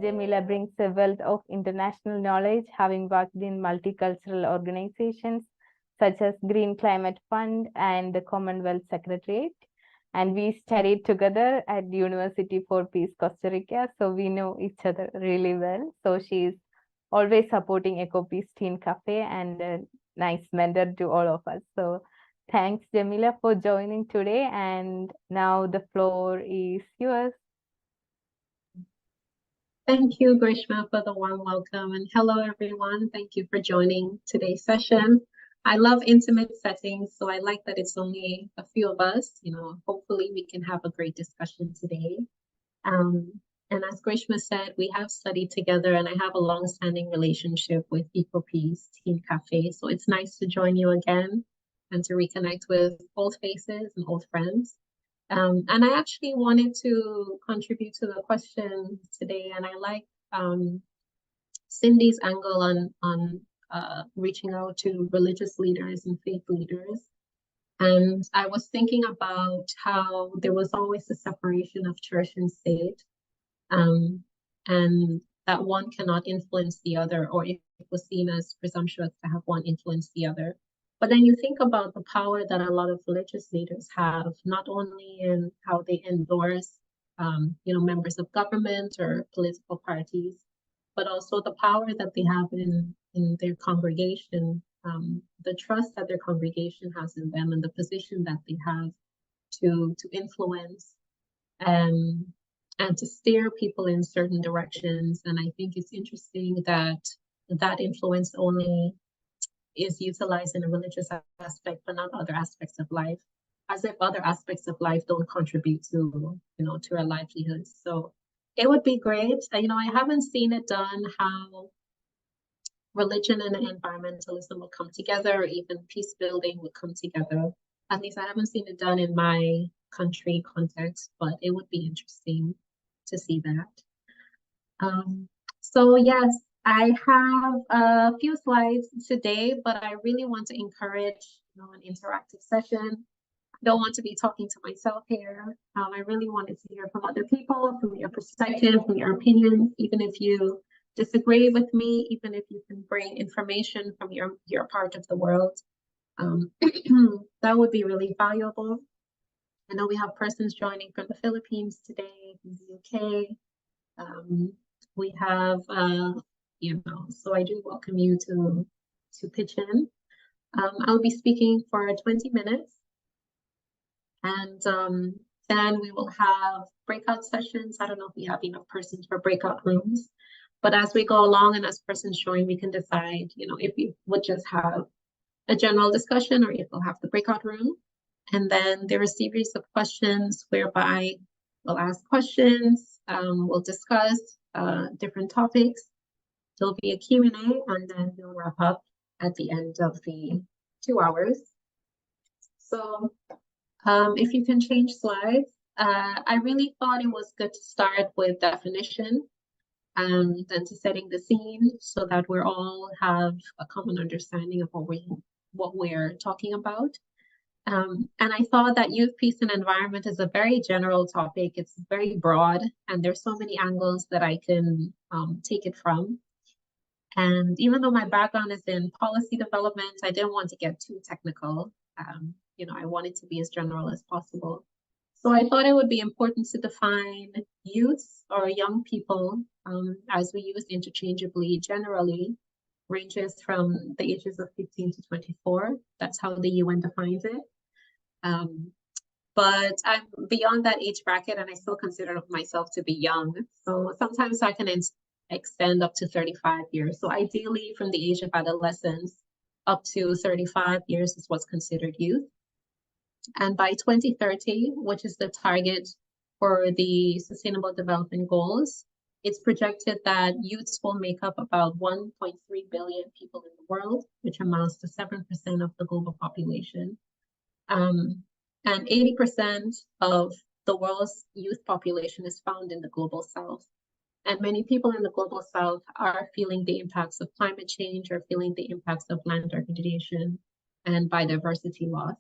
Jamella brings a wealth of international knowledge, having worked in multicultural organizations such as Green Climate Fund and the Commonwealth Secretariat. And we studied together at University for Peace, Costa Rica, so we know each other really well. So she's always supporting EcoPeace Teen Cafe and a nice mentor to all of us. So thanks, Jamella, for joining today. And now the floor is yours. Thank you, Grishma, for the warm welcome. And hello, everyone. Thank you for joining today's session. I love intimate settings, so I like that it's only a few of us. Hopefully we can have a great discussion today. And as Grishma said, we have studied together, and I have a long-standing relationship with EcoPeace Teen Cafe. So it's nice to join you again and to reconnect with old faces and old friends. And I actually wanted to contribute to the question today, and I like Cindy's angle on reaching out to religious leaders and faith leaders. And I was thinking about how there was always a separation of church and state, and that one cannot influence the other, or it was seen as presumptuous to have one influence the other. But then you think about the power that a lot of religious leaders have, not only in how they endorse, members of government or political parties, but also the power that they have in their congregation, the trust that their congregation has in them, and the position that they have to influence and to steer people in certain directions. And I think it's interesting that that influence only is utilized in a religious aspect, but not other aspects of life, as if other aspects of life don't contribute to our livelihoods. So it would be great. I haven't seen it done how religion and environmentalism will come together, or even peace building would come together. At least I haven't seen it done in my country context, but it would be interesting to see that. So yes, I have a few slides today, but I really want to encourage an interactive session. I don't want to be talking to myself here. I really wanted to hear from other people, from your perspective, from your opinions, even if you disagree with me, even if you can bring information from your part of the world. That would be really valuable. I know we have persons joining from the Philippines today, from the UK. We have so I do welcome you to pitch in. I'll be speaking for 20 minutes, and then we will have breakout sessions. I don't know if we have enough persons for breakout rooms, but as we go along and as persons join, we can decide, if we would just have a general discussion or if we'll have the breakout room. And then there are a series of questions whereby we'll ask questions, we'll discuss different topics. There'll be a Q&A, and then we'll wrap up at the end of the 2 hours. So if you can change slides, I really thought it was good to start with definition and then to setting the scene so that we all have a common understanding of what we're talking about. And I thought that youth, peace, and environment is a very general topic. It's very broad, and there's so many angles that I can take it from. And even though my background is in policy development, I didn't want to get too technical. I wanted to be as general as possible. So I thought it would be important to define youth or young people, as we use interchangeably generally, ranges from the ages of 15 to 24. That's how the UN defines it. But I'm beyond that age bracket, and I still consider myself to be young. So sometimes I can extend up to 35 years. So ideally, from the age of adolescence up to 35 years is what's considered youth. And by 2030, which is the target for the Sustainable Development Goals, it's projected that youths will make up about 1.3 billion people in the world, which amounts to 7% of the global population. And 80% of the world's youth population is found in the global south. And many people in the global south are feeling the impacts of climate change, or feeling the impacts of land degradation and biodiversity loss.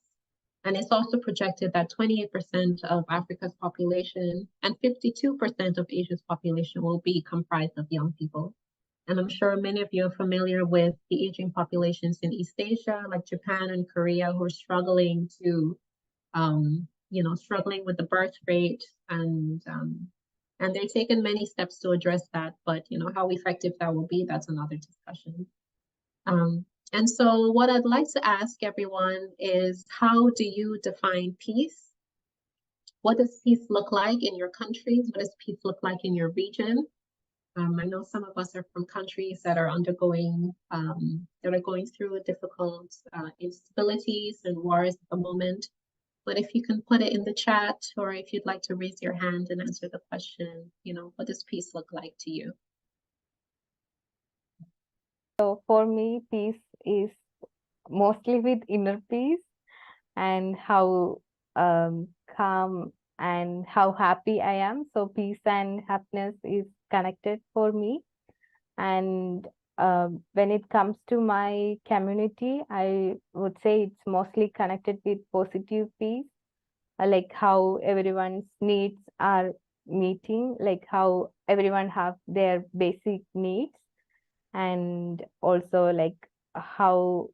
And it's also projected that 28% of Africa's population and 52% of Asia's population will be comprised of young people. And I'm sure many of you are familiar with the aging populations in East Asia, like Japan and Korea, who are struggling to, struggling with the birth rate, and they're taking many steps to address that. But how effective that will be, that's another discussion. And so what I'd like to ask everyone is, how do you define peace? What does peace look like in your countries? What does peace look like in your region? I know some of us are from countries that are undergoing, going through difficult instabilities and wars at the moment. But if you can put it in the chat, or if you'd like to raise your hand and answer the question, what does peace look like to you? So for me, peace is mostly with inner peace, and how calm and how happy I am. So peace and happiness is connected for me. And when it comes to my community, I would say it's mostly connected with positive peace, like how everyone's needs are meeting, like how everyone have their basic needs, and also like how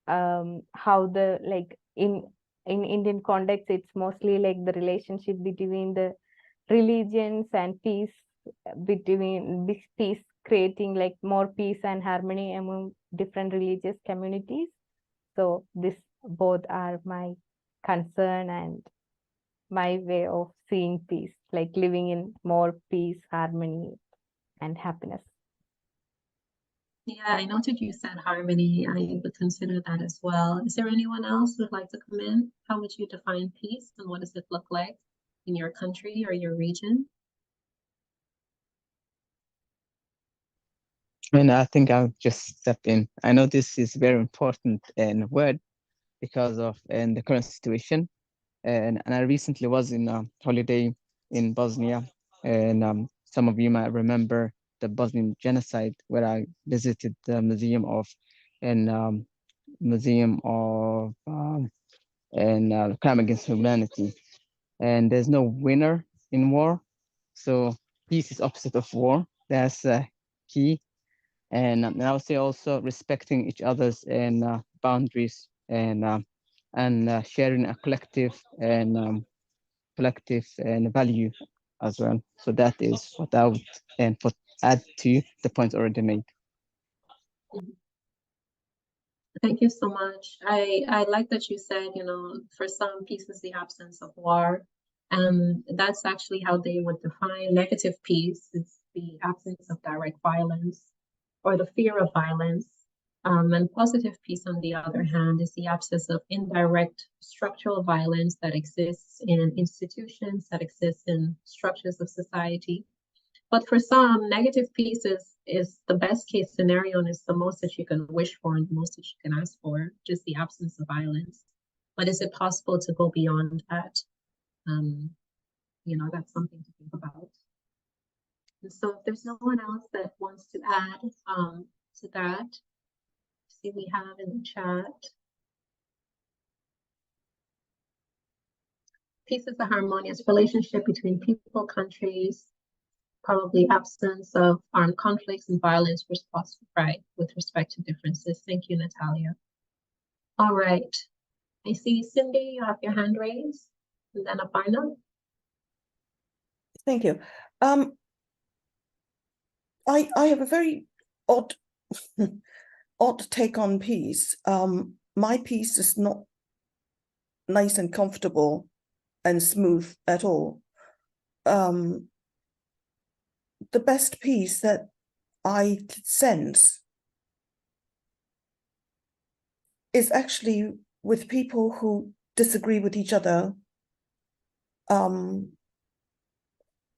the like in Indian context, it's mostly like the relationship between the religions and peace between this peace, creating like more peace and harmony among different religious communities. So this both are my concern and my way of seeing peace, like living in more peace, harmony, and happiness. Yeah, I noted you said harmony. I would consider that as well. Is there anyone else who would like to come in? How would you define peace, and what does it look like in your country or your region? And I think I'll just step in. I know this is very important word because of the current situation. And I recently was in a holiday in Bosnia, and some of you might remember the Bosnian genocide, where I visited the museum of crime against humanity. And there's no winner in war, so peace is opposite of war. That's key. And I would say also respecting each other's boundaries, and sharing a collective and value as well. So that is what I would add to the points already made. Thank you so much. I like that you said, for some, peace is the absence of war. And that's actually how they would define negative peace. It's the absence of direct violence or the fear of violence. And positive peace, on the other hand, is the absence of indirect structural violence that exists in institutions, that exists in structures of society. But for some, negative peace is the best case scenario, and it's the most that you can wish for and the most that you can ask for, just the absence of violence. But is it possible to go beyond that? That's something to think about. And so if there's no one else that wants to add to that, see we have in the chat. Peace is a harmonious relationship between people, countries, probably absence of armed conflicts and violence with respect to differences. Thank you, Natalia. All right. I see Cindy, you have your hand raised, and then Aparna. Thank you. I have a very odd take on peace. My peace is not nice and comfortable and smooth at all. The best peace that I sense is actually with people who disagree with each other,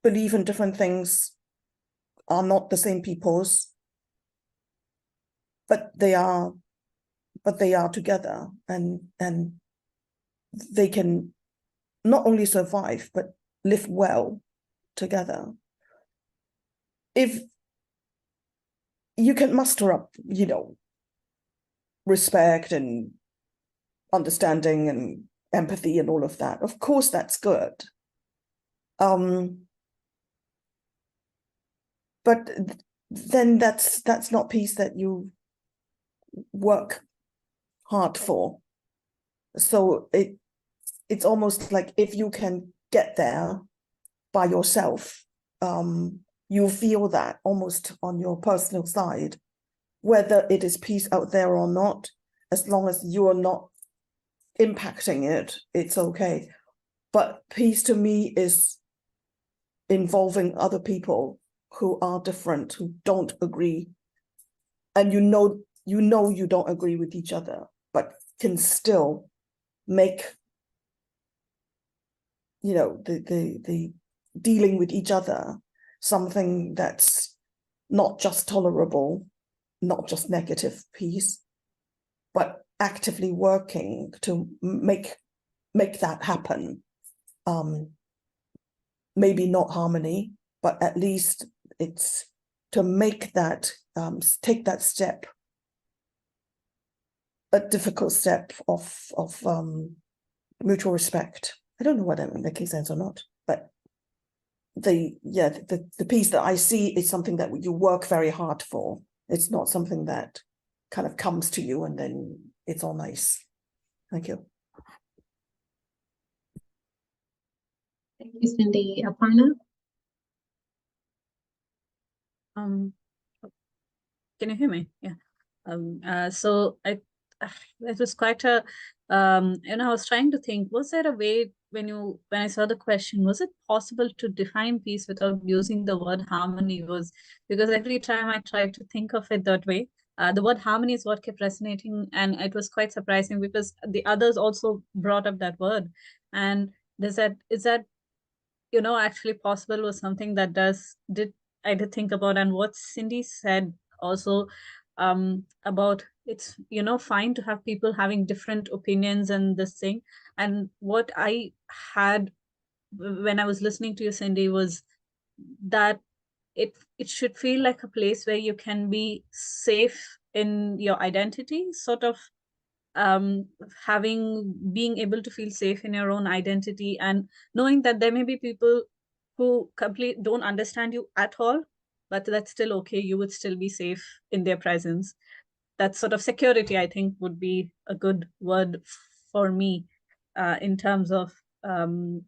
believe in different things, are not the same peoples, but they are together, and they can not only survive but live well together. If you can muster up, respect and understanding empathy and all of that. Of course, that's good. But then that's not peace that you work hard for. So it's almost like if you can get there by yourself, you feel that almost on your personal side, whether it is peace out there or not, as long as you are not impacting it, it's okay. But peace to me is involving other people who are different, who don't agree, and you know you don't agree with each other, but can still make, you know, the dealing with each other something that's not just tolerable, not just negative peace, but actively working to make that happen. Maybe not harmony, but at least it's to make that, take that step, a difficult step of mutual respect. I don't know whether I'm making sense or not, but the piece that I see is something that you work very hard for. It's not something that kind of comes to you and then it's all nice. Thank you. Thank you, Cindy. Aparna? Can you hear me? Yeah. So it was quite a, and I was trying to think, was there a way when I saw the question, was it possible to define peace without using the word harmony? Because every time I tried to think of it that way, the word harmony is what kept resonating, and it was quite surprising because the others also brought up that word. And is that actually possible, was something that I did think about. And what Cindy said also about it's fine to have people having different opinions and this thing. And what I had when I was listening to you, Cindy, was that it should feel like a place where you can be safe in your identity, sort of being able to feel safe in your own identity, and knowing that there may be people who don't understand you at all, but that's still okay. You would still be safe in their presence. That sort of security, I think, would be a good word for me in terms of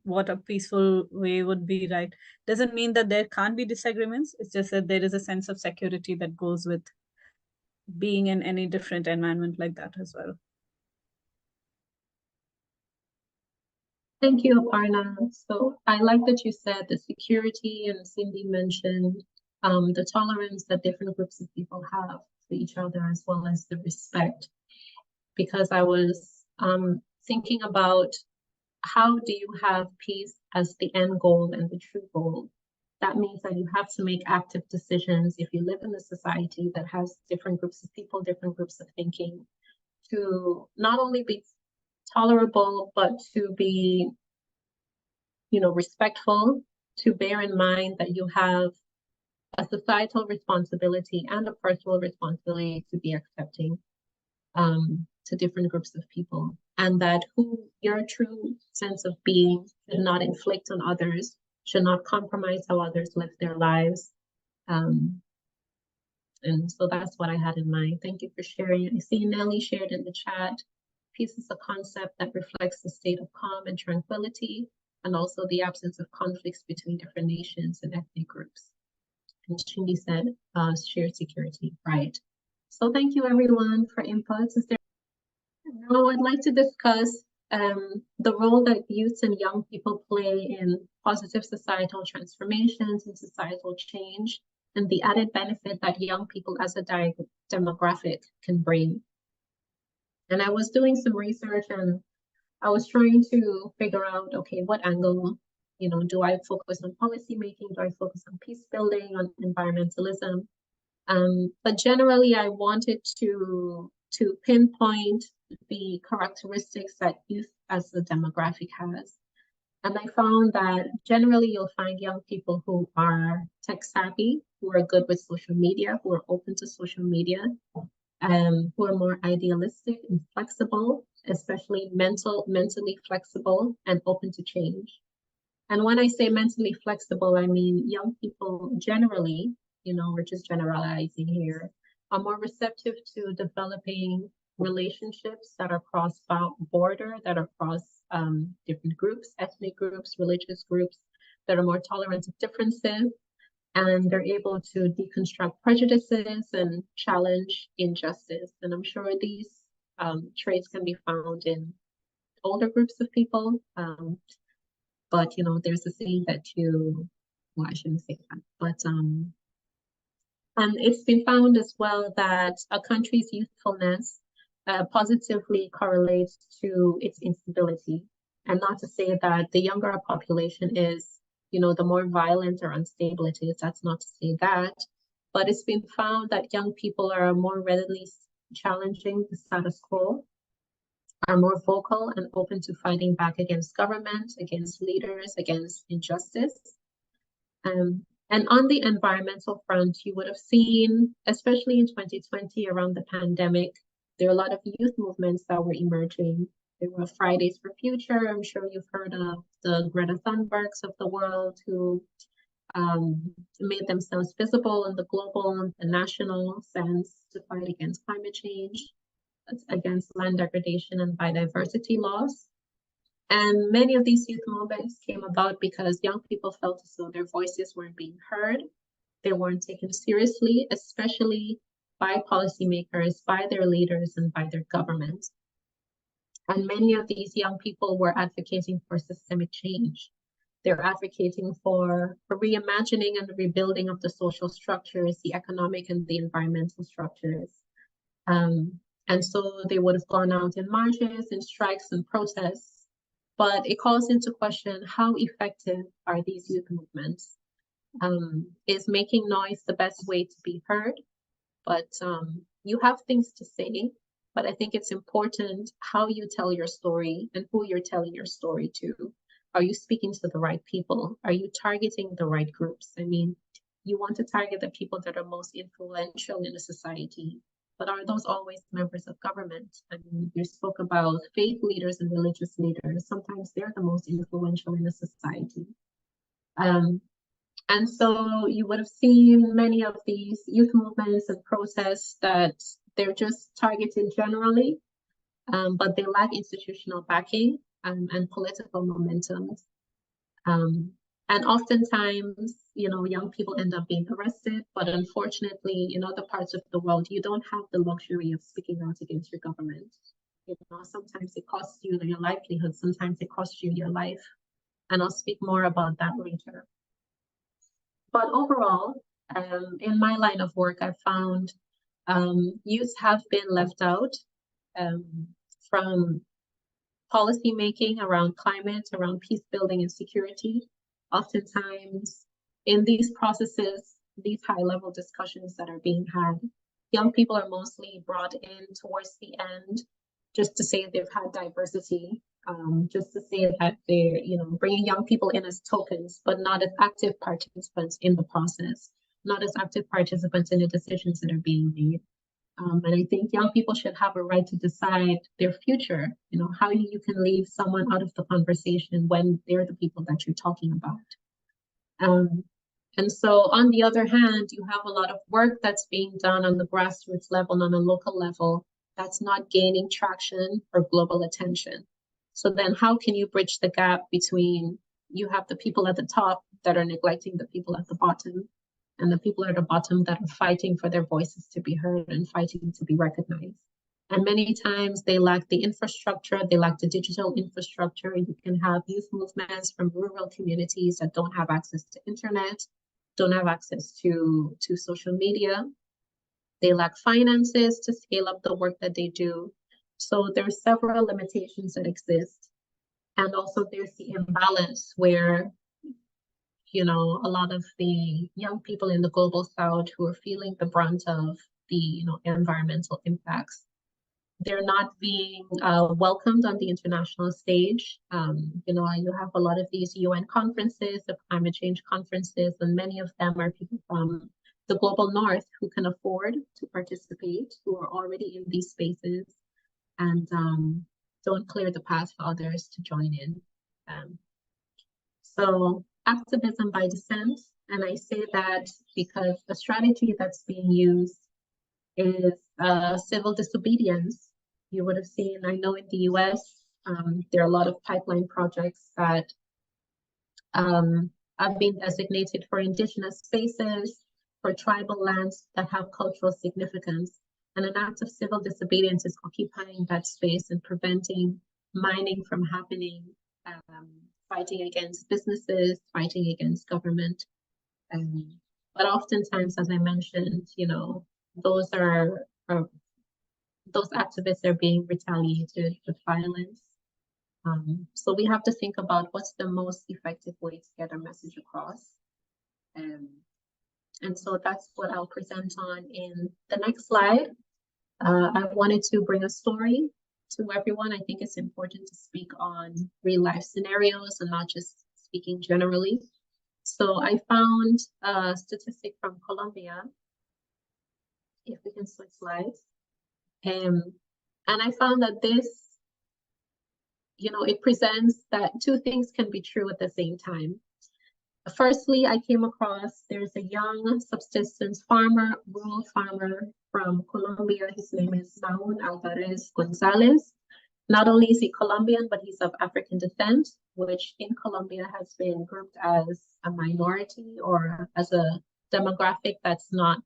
what a peaceful way would be, right? Doesn't mean that there can't be disagreements. It's just that there is a sense of security that goes with being in any different environment like that as well. Thank you, Aparna. So I like that you said the security, and Cindy mentioned the tolerance that different groups of people have to each other, as well as the respect. Because I was thinking about, how do you have peace as the end goal and the true goal? That means that you have to make active decisions if you live in a society that has different groups of people, different groups of thinking, to not only be tolerable, but to be, respectful, to bear in mind that you have a societal responsibility and a personal responsibility to be accepting to different groups of people, and that your true sense of being should not inflict on others, should not compromise how others live their lives. And so that's what I had in mind. Thank you for sharing. I see Nelly shared in the chat. Peace is a concept that reflects the state of calm and tranquility, and also the absence of conflicts between different nations and ethnic groups. And Shindy said, shared security, right? So thank you everyone for inputs. Now I'd like to discuss the role that youth and young people play in positive societal transformations and societal change, and the added benefit that young people as a demographic can bring. And I was doing some research, and I was trying to figure out, okay, what angle, do I focus on policy making? Do I focus on peace building, on environmentalism? But generally, I wanted to pinpoint the characteristics that youth as a demographic has. And I found that generally you'll find young people who are tech savvy, who are good with social media, who are open to social media, who are more idealistic and flexible, especially mentally flexible and open to change. And when I say mentally flexible, I mean young people generally, we're just generalizing here, are more receptive to developing relationships that are cross-border, that are cross different groups, ethnic groups, religious groups, that are more tolerant of differences, and they're able to deconstruct prejudices and challenge injustice. And I'm sure these traits can be found in older groups of people, but there's a saying that well, I shouldn't say that, but and it's been found as well that a country's youthfulness positively correlates to its instability. And not to say that the younger a population is, the more violent or unstable it is. That's not to say that. But it's been found that young people are more readily challenging the status quo, are more vocal and open to fighting back against government, against leaders, against injustice. And on the environmental front, you would have seen, especially in 2020 around the pandemic, there are a lot of youth movements that were emerging. There were Fridays for Future. I'm sure you've heard of the Greta Thunbergs of the world who made themselves visible in the global and national sense to fight against climate change, against land degradation and biodiversity loss. And many of these youth movements came about because young people felt as though their voices weren't being heard. They weren't taken seriously, especially by policymakers, by their leaders, and by their government. And many of these young people were advocating for systemic change. They're advocating for reimagining and rebuilding of the social structures, the economic and the environmental structures. And so they would have gone out in marches and strikes and protests. But it calls into question, how effective are these youth movements? Is making noise the best way to be heard? But you have things to say, but I think it's important how you tell your story and who you're telling your story to. Are you speaking to the right people? Are you targeting the right groups? I mean, you want to target the people that are most influential in a society, but are those always members of government? I mean, you spoke about faith leaders and religious leaders. Sometimes they're the most influential in a society. And so you would have seen many of these youth movements and protests that they're just targeted generally, but they lack institutional backing and political momentum. And oftentimes, young people end up being arrested, but unfortunately, in other parts of the world, you don't have the luxury of speaking out against your government. Sometimes it costs you your livelihood, sometimes it costs you your life. And I'll speak more about that later. But overall, in my line of work, I found youth have been left out from policy making around climate, around peace building and security. Oftentimes in these processes, these high-level discussions that are being had, young people are mostly brought in towards the end just to say they've had diversity, just to say that they're, bringing young people in as tokens, but not as active participants in the process, not as active participants in the decisions that are being made. And I think young people should have a right to decide their future, how you can leave someone out of the conversation when they're the people that you're talking about. And so on the other hand, you have a lot of work that's being done on the grassroots level, on a local level, that's not gaining traction or global attention. So then how can you bridge the gap between you have the people at the top that are neglecting the people at the bottom, and the people at the bottom that are fighting for their voices to be heard and fighting to be recognized? And many times they lack the infrastructure, they lack the digital infrastructure. You can have youth movements from rural communities that don't have access to internet, don't have access to social media. They lack finances to scale up the work that they do. So there's several limitations that exist. And also there's the imbalance where, a lot of the young people in the global south who are feeling the brunt of the, environmental impacts, they're not being welcomed on the international stage. You have a lot of these UN conferences, the climate change conferences, and many of them are people from the global north who can afford to participate, who are already in these spaces. And don't clear the path for others to join in. So activism by descent, and I say that because the strategy that's being used is civil disobedience. You would have seen, I know in the US, there are a lot of pipeline projects that have been designated for indigenous spaces, for tribal lands that have cultural significance. And an act of civil disobedience is occupying that space and preventing mining from happening, fighting against businesses, fighting against government. But oftentimes, as I mentioned, you know, those activists are being retaliated with violence. So we have to think about what's the most effective way to get our message across. And so that's what I'll present on in the next slide. I wanted to bring a story to everyone. I think it's important to speak on real life scenarios and not just speaking generally. So I found a statistic from Colombia, if we can switch slides. And I found that this, you know, it presents that two things can be true at the same time. Firstly, I came across, there's a young subsistence farmer, rural farmer from Colombia. His name is Naun Alvarez Gonzalez. Not only is he Colombian, but he's of African descent, which in Colombia has been grouped as a minority or as a demographic that's not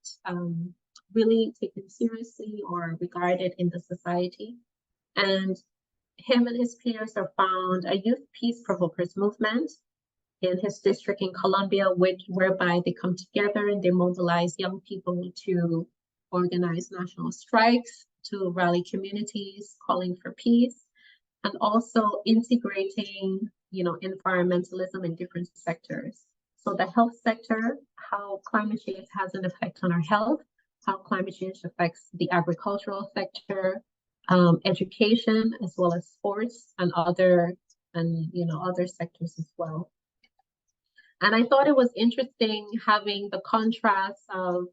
really taken seriously or regarded in the society. And him and his peers have found a youth peace provokers movement in his district in Colombia, whereby they come together and they mobilize young people to organize national strikes, to rally communities calling for peace, and also integrating, you know, environmentalism in different sectors. So the health sector, how climate change has an effect on our health, how climate change affects the agricultural sector, education, as well as sports and other sectors as well. And I thought it was interesting having the contrast of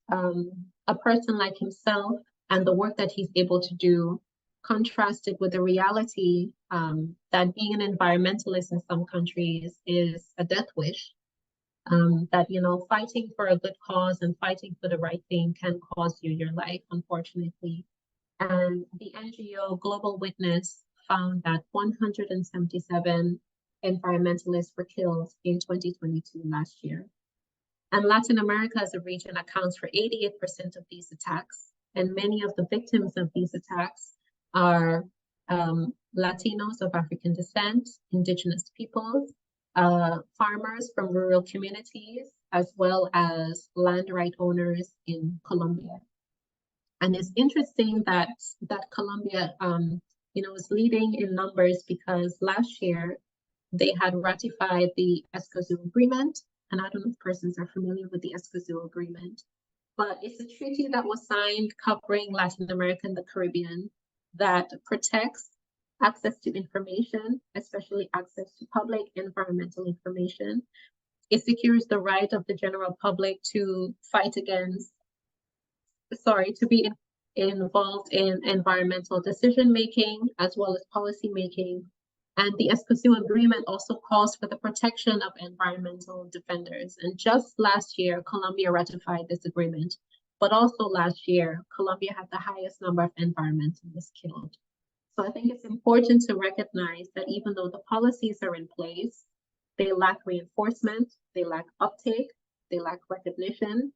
a person like himself and the work that he's able to do, contrasted with the reality that being an environmentalist in some countries is a death wish. That, you know, fighting for a good cause and fighting for the right thing can cost you your life, unfortunately. And the NGO Global Witness found that 177 environmentalists were killed in 2022 last year. And Latin America as a region accounts for 88% of these attacks. And many of the victims of these attacks are Latinos of African descent, indigenous peoples, farmers from rural communities, as well as land right owners in Colombia. And it's interesting that Colombia, you know, is leading in numbers because last year they had ratified the Escazú Agreement. And I don't know if persons are familiar with the Escazú Agreement, but it's a treaty that was signed covering Latin America and the Caribbean that protects access to information, especially access to public environmental information. It secures the right of the general public to be involved in environmental decision-making as well as policy-making. And the Escazú Agreement also calls for the protection of environmental defenders. And just last year, Colombia ratified this agreement. But also last year, Colombia had the highest number of environmentalists killed. So I think it's important to recognize that even though the policies are in place, they lack reinforcement, they lack uptake, they lack recognition.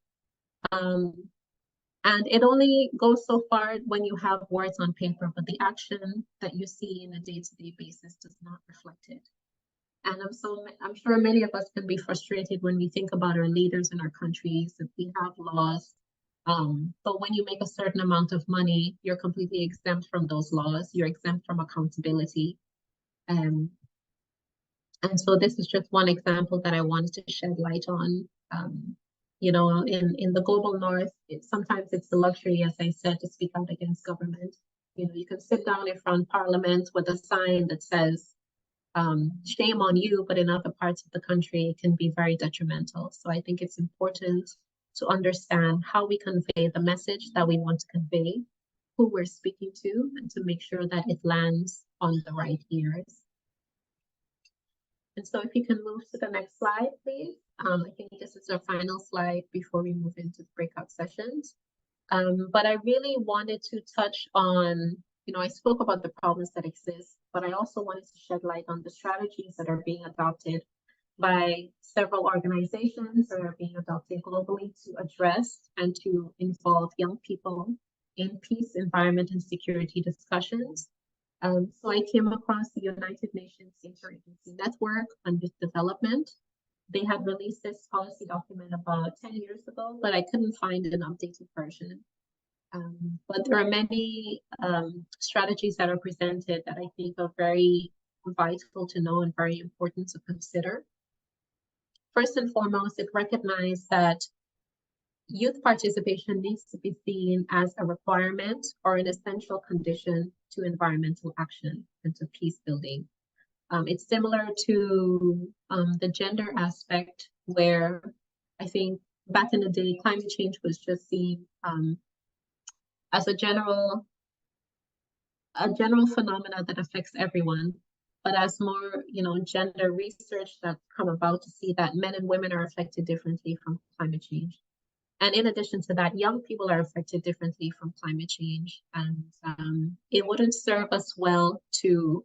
And it only goes so far when you have words on paper, but the action that you see in a day-to-day basis does not reflect it. And I'm sure many of us can be frustrated when we think about our leaders in our countries, if we have laws, but when you make a certain amount of money, you're completely exempt from those laws. You're exempt from accountability. And so this is just one example that I wanted to shed light on. You know, in the global north, sometimes it's the luxury, as I said, to speak out against government. You know, you can sit down in front of parliament with a sign that says, shame on you, but in other parts of the country, it can be very detrimental. So I think it's important to understand how we convey the message that we want to convey, who we're speaking to, and to make sure that it lands on the right ears. And so if you can move to the next slide, please. I think this is our final slide before we move into the breakout sessions. But I really wanted to touch on, I spoke about the problems that exist, but I also wanted to shed light on the strategies that are being adopted by several organizations that are being adopted globally to address and to involve young people in peace, environment, and security discussions. So I came across the United Nations Interagency Network on Youth Development. They had released this policy document about 10 years ago, but I couldn't find an updated version. But there are many strategies that are presented that I think are very vital to know and very important to consider. First and foremost, it recognized that youth participation needs to be seen as a requirement or an essential condition to environmental action and to peace building. It's similar to the gender aspect, where I think back in the day, climate change was just seen as a general phenomena that affects everyone. But as more, gender research that's come about to see that men and women are affected differently from climate change. And in addition to that, young people are affected differently from climate change. And it wouldn't serve us well to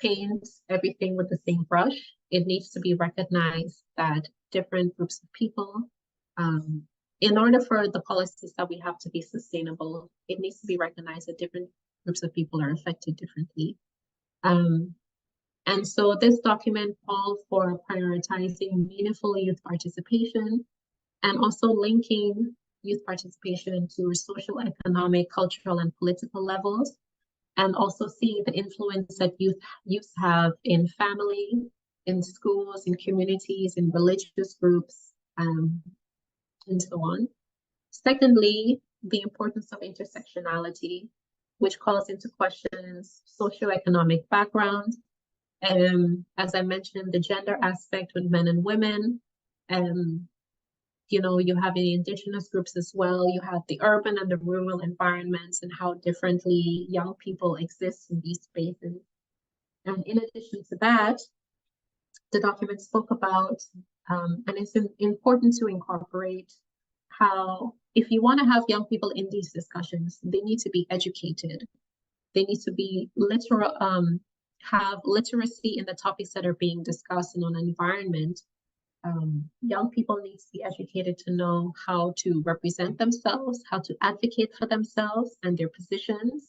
paint everything with the same brush. It needs to be recognized that different groups of people, in order for the policies that we have to be sustainable, it needs to be recognized that different groups of people are affected differently. And so this document calls for prioritizing meaningful youth participation and also linking youth participation to social, economic, cultural, and political levels, and also seeing the influence that youth have in family, in schools, in communities, in religious groups, and so on. Secondly, the importance of intersectionality, which calls into questions socioeconomic background. As I mentioned, the gender aspect with men and women. You have the indigenous groups as well. You have the urban and the rural environments and how differently young people exist in these spaces. And in addition to that, the document spoke about, and it's important to incorporate how, if you want to have young people in these discussions, they need to be educated. They need to be have literacy in the topics that are being discussed in an environment. Young people need to be educated to know how to represent themselves, how to advocate for themselves and their positions,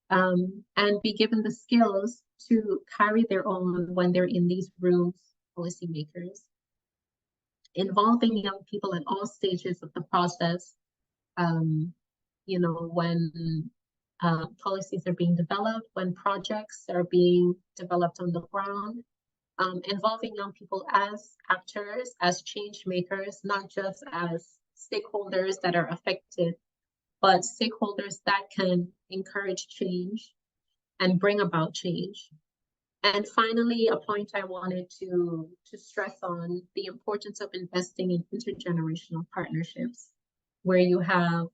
and be given the skills to carry their own when they're in these rooms, policymakers. Involving young people at all stages of the process, when policies are being developed, when projects are being developed on the ground, involving young people as actors, as change makers, not just as stakeholders that are affected, but stakeholders that can encourage change and bring about change. And finally, a point I wanted to stress on the importance of investing in intergenerational partnerships, where you have,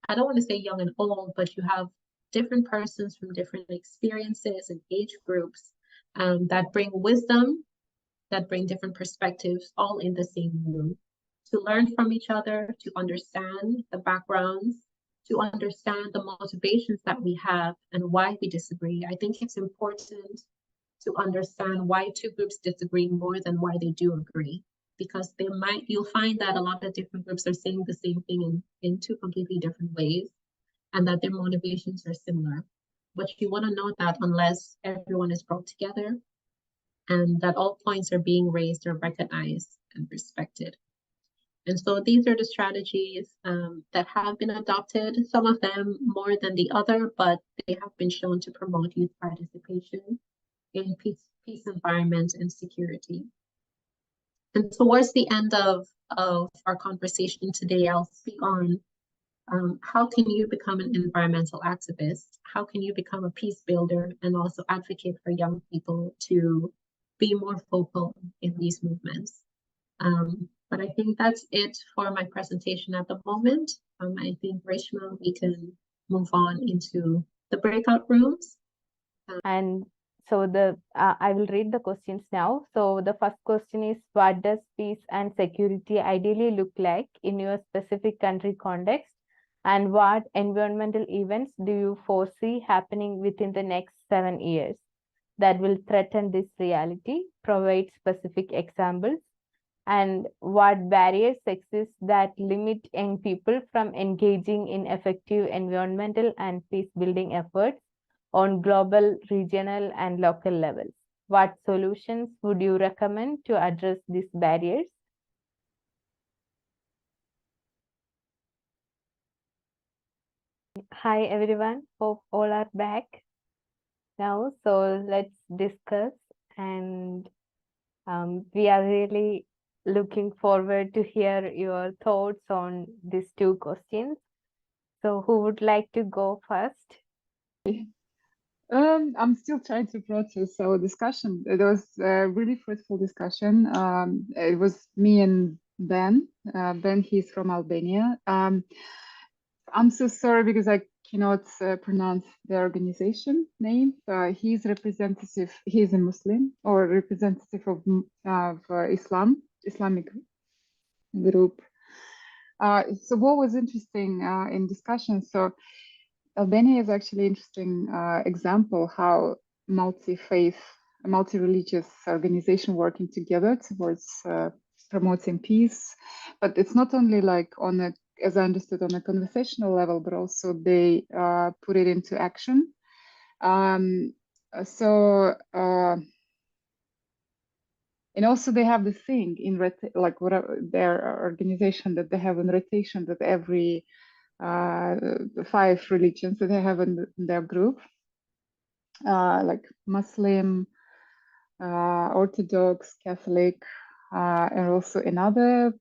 I don't want to say young and old, but you have different persons from different experiences and age groups that bring wisdom, that bring different perspectives, all in the same room, to learn from each other, to understand the backgrounds, to understand the motivations that we have and why we disagree. I think it's important to understand why two groups disagree more than why they do agree, because you'll find that a lot of different groups are saying the same thing in two completely different ways, and that their motivations are similar. But you want to know that unless everyone is brought together and that all points are being raised or recognized and respected. And so these are the strategies that have been adopted, some of them more than the other, but they have been shown to promote youth participation in peace environment and security. And towards the end of our conversation today, I'll speak on how can you become an environmental activist? How can you become a peace builder and also advocate for young people to be more vocal in these movements? But I think that's it for my presentation at the moment. I think, Reshma, we can move on into the breakout rooms. And so I will read the questions now. So the first question is, what does peace and security ideally look like in your specific country context? And what environmental events do you foresee happening within the next 7 years that will threaten this reality? Provide specific examples. And what barriers exist that limit young people from engaging in effective environmental and peace building efforts on global, regional, and local levels? What solutions would you recommend to address these barriers? Hi everyone, hope all are back now. So let's discuss, and we are really looking forward to hear your thoughts on these two questions. So who would like to go first? I'm still trying to process our discussion. It was a really fruitful discussion. It was me and Ben. Ben, he's from Albania. I'm so sorry because I cannot pronounce the organization name. He's representative. He's a Muslim or representative of Islamic group. So what was interesting in discussion? So Albania is actually an interesting example how multi-faith, multi-religious organization working together towards promoting peace. But it's not only like on a, as I understood, on a conversational level, but also they put it into action. And also they have this thing in like whatever their organization that they have in rotation that every 5 religions that they have in their group, like Muslim, Orthodox, Catholic, and also another,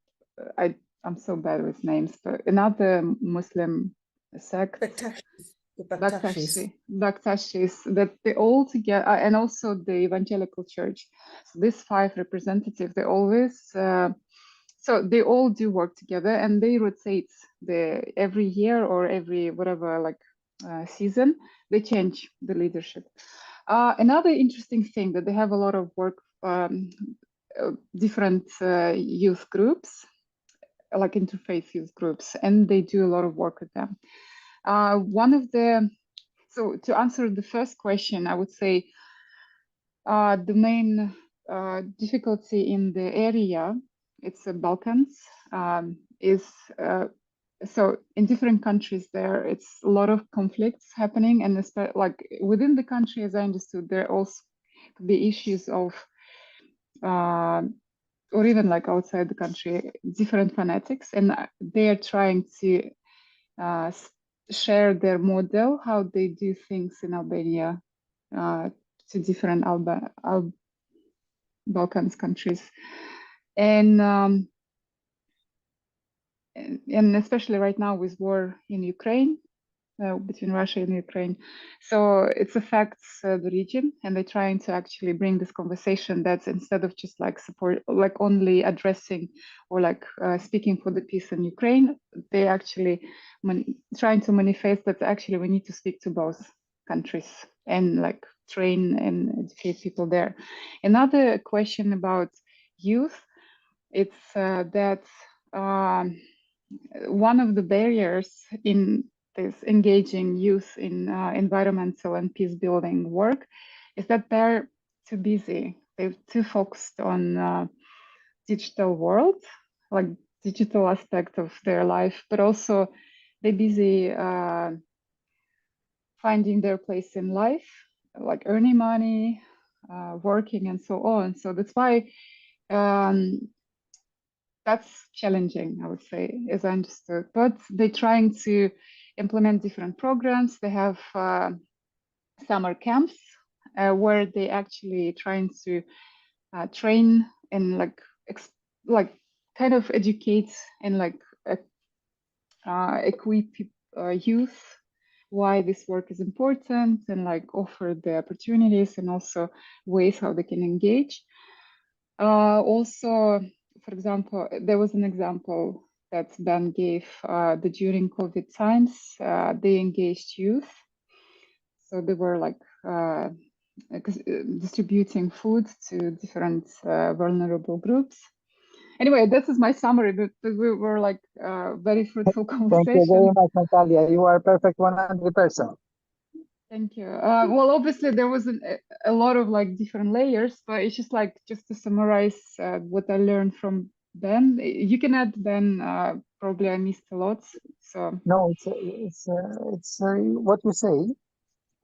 I'm so bad with names, but another Muslim sect. Baktashis, that they all together, and also the evangelical church. So these 5 representatives, they always, so they all do work together and they rotate every year or every whatever like season, they change the leadership. Another interesting thing that they have a lot of work, different youth groups, like interfaith youth groups, and they do a lot of work with them. So to answer the first question, I would say the main difficulty in the area, it's the Balkans, is so in different countries there, it's a lot of conflicts happening, and like within the country, as I understood, there also could be issues of, or even like outside the country, different fanatics, and they are trying to share their model, how they do things in Albania to different Balkans countries. And especially right now with war in Ukraine, between Russia and Ukraine. So it affects the region, and they're trying to actually bring this conversation that's instead of just like support, like only addressing or like speaking for the peace in Ukraine, they actually trying to manifest that actually we need to speak to both countries and like train and educate people there. Another question about youth, it's that one of the barriers in this engaging youth in environmental and peace building work is that they're too busy. They're too focused on digital world, like digital aspect of their life, but also they're busy finding their place in life, like earning money, working, and so on. So that's why that's challenging, I would say, as I understood. But they're trying to implement different programs. They have summer camps where they actually trying to train and like kind of educate and like equip youth why this work is important, and like offer the opportunities and also ways how they can engage. Also, for example, there was an example that Ben gave that during COVID times, they engaged youth. So they were like distributing food to different vulnerable groups. Anyway, this is my summary, but we were like very fruitful conversation. Thank you very much, Natalia. You are perfect 100%. Thank you. Well, obviously there was a lot of like different layers, but it's just like, just to summarize what I learned from Ben. You can add, Ben, probably I missed a lot. So no, it's what you say.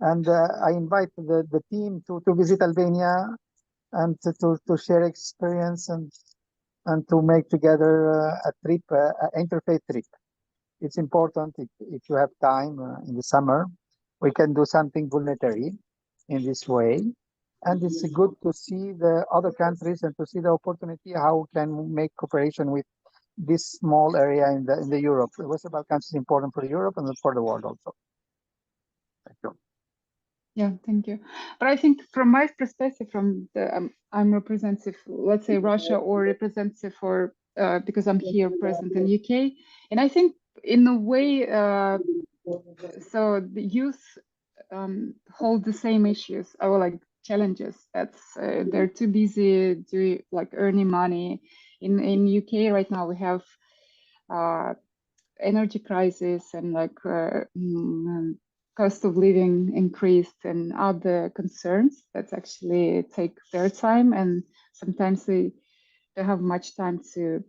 And I invite the team to visit Albania and to share experience and to make together a trip, interfaith trip. It's important if you have time in the summer, we can do something voluntary in this way. And it's good to see the other countries and to see the opportunity how we can make cooperation with this small area in the Europe. The Western Balkans is important for Europe and for the world also. Thank you. yeah, thank you. But I think from my perspective, from the I'm representative, let's say Russia, or representative for because I'm here present in UK, and I think in a way, so the youth hold the same issues or like challenges. That's they're too busy doing like earning money. In UK right now we have energy crisis and like cost of living increased and other concerns that actually take their time, and sometimes they don't have much time to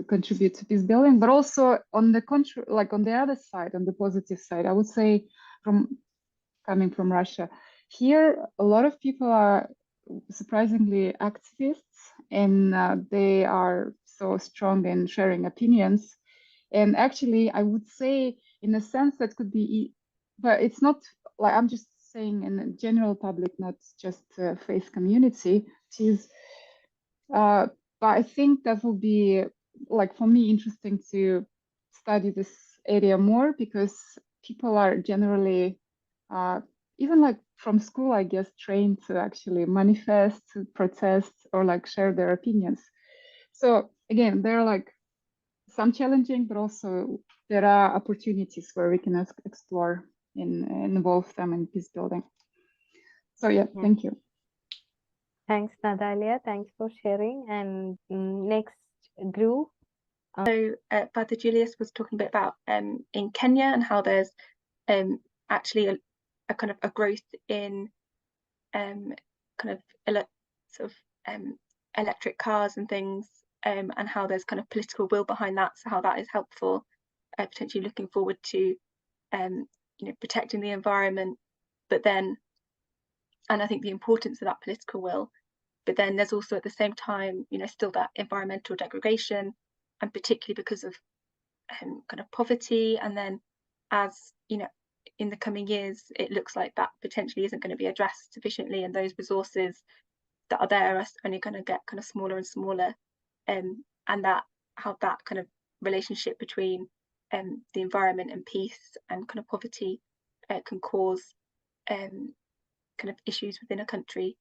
contribute to peace building. But also on the contrary, like on the other side, on the positive side, I would say, from coming from Russia, here a lot of people are surprisingly activists, and they are so strong in sharing opinions. And actually, I would say, in a sense, that could be, but it's not like, I'm just saying in the general public, not just faith community. But I think that will be, like, for me, interesting to study this area more, because people are generally, even like from school, I guess, trained to actually manifest, to protest, or like share their opinions. So again, there are like some challenging, but also there are opportunities where we can explore and involve them in peace building. So yeah, thank you. Thanks, Natalia. Thanks for sharing. And next group. So Father Julius was talking a bit about in Kenya, and how there's actually a kind of a growth in kind of electric cars and things, and how there's kind of political will behind that. So how that is helpful, potentially looking forward to you know, protecting the environment, but then, and I think the importance of that political will, but then there's also at the same time, you know, still that environmental degradation, and particularly because of kind of poverty. And then, as you know, in the coming years, it looks like that potentially isn't going to be addressed sufficiently, and those resources that are there are only going to get kind of smaller and smaller, and that how that kind of relationship between the environment and peace and kind of poverty can cause kind of issues within a country.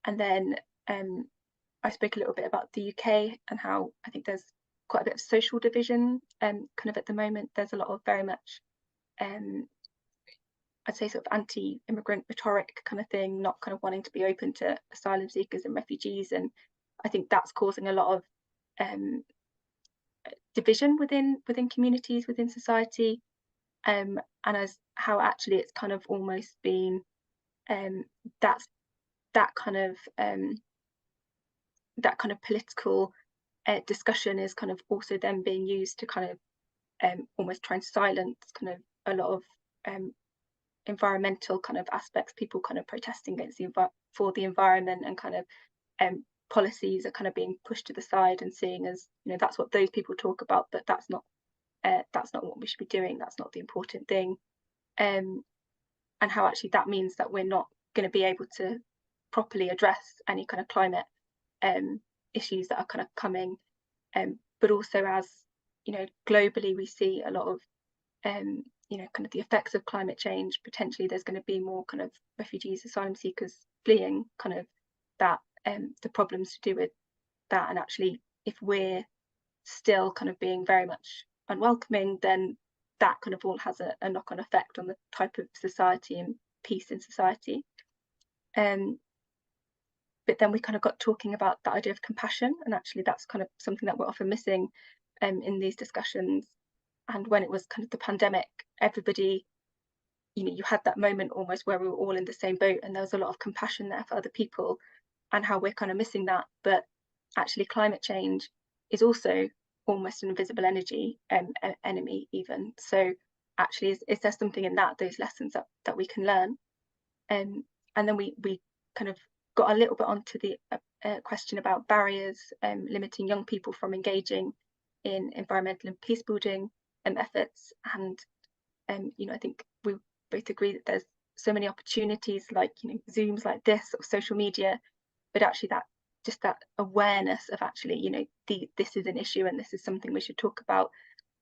And then I spoke a little bit about the UK and how I think there's quite a bit of social division kind of at the moment. There's a lot of very much I'd say sort of anti-immigrant rhetoric kind of thing, not kind of wanting to be open to asylum seekers and refugees, and I think that's causing a lot of division within communities, within society, and as how actually it's kind of almost been that kind of political discussion is kind of also then being used to kind of almost try and silence kind of a lot of environmental kind of aspects, people kind of protesting against for the environment, and kind of policies are kind of being pushed to the side and seeing as, you know, that's what those people talk about, but that's not what we should be doing, that's not the important thing, and how actually that means that we're not going to be able to properly address any kind of climate issues that are kind of coming, but also, as you know, globally we see a lot of you know, kind of the effects of climate change. Potentially there's going to be more kind of refugees, asylum seekers fleeing kind of that, the problems to do with that. And actually, if we're still kind of being very much unwelcoming, then that kind of all has a knock-on effect on the type of society peace in society. But then we kind of got talking about the idea of compassion, and actually that's kind of something that we're often missing in these discussions. And when it was kind of the pandemic, everybody, you know, you had that moment almost where we were all in the same boat, and there was a lot of compassion there for other people, and how we're kind of missing that. But actually climate change is also almost an invisible enemy even. So actually, is there something in those lessons that we can learn? And then we kind of got a little bit onto the question about barriers limiting young people from engaging in environmental and peace building efforts. And you know, I think we both agree that there's so many opportunities, like, you know, Zooms like this or social media, but actually that awareness of actually, you know, this is an issue and this is something we should talk about,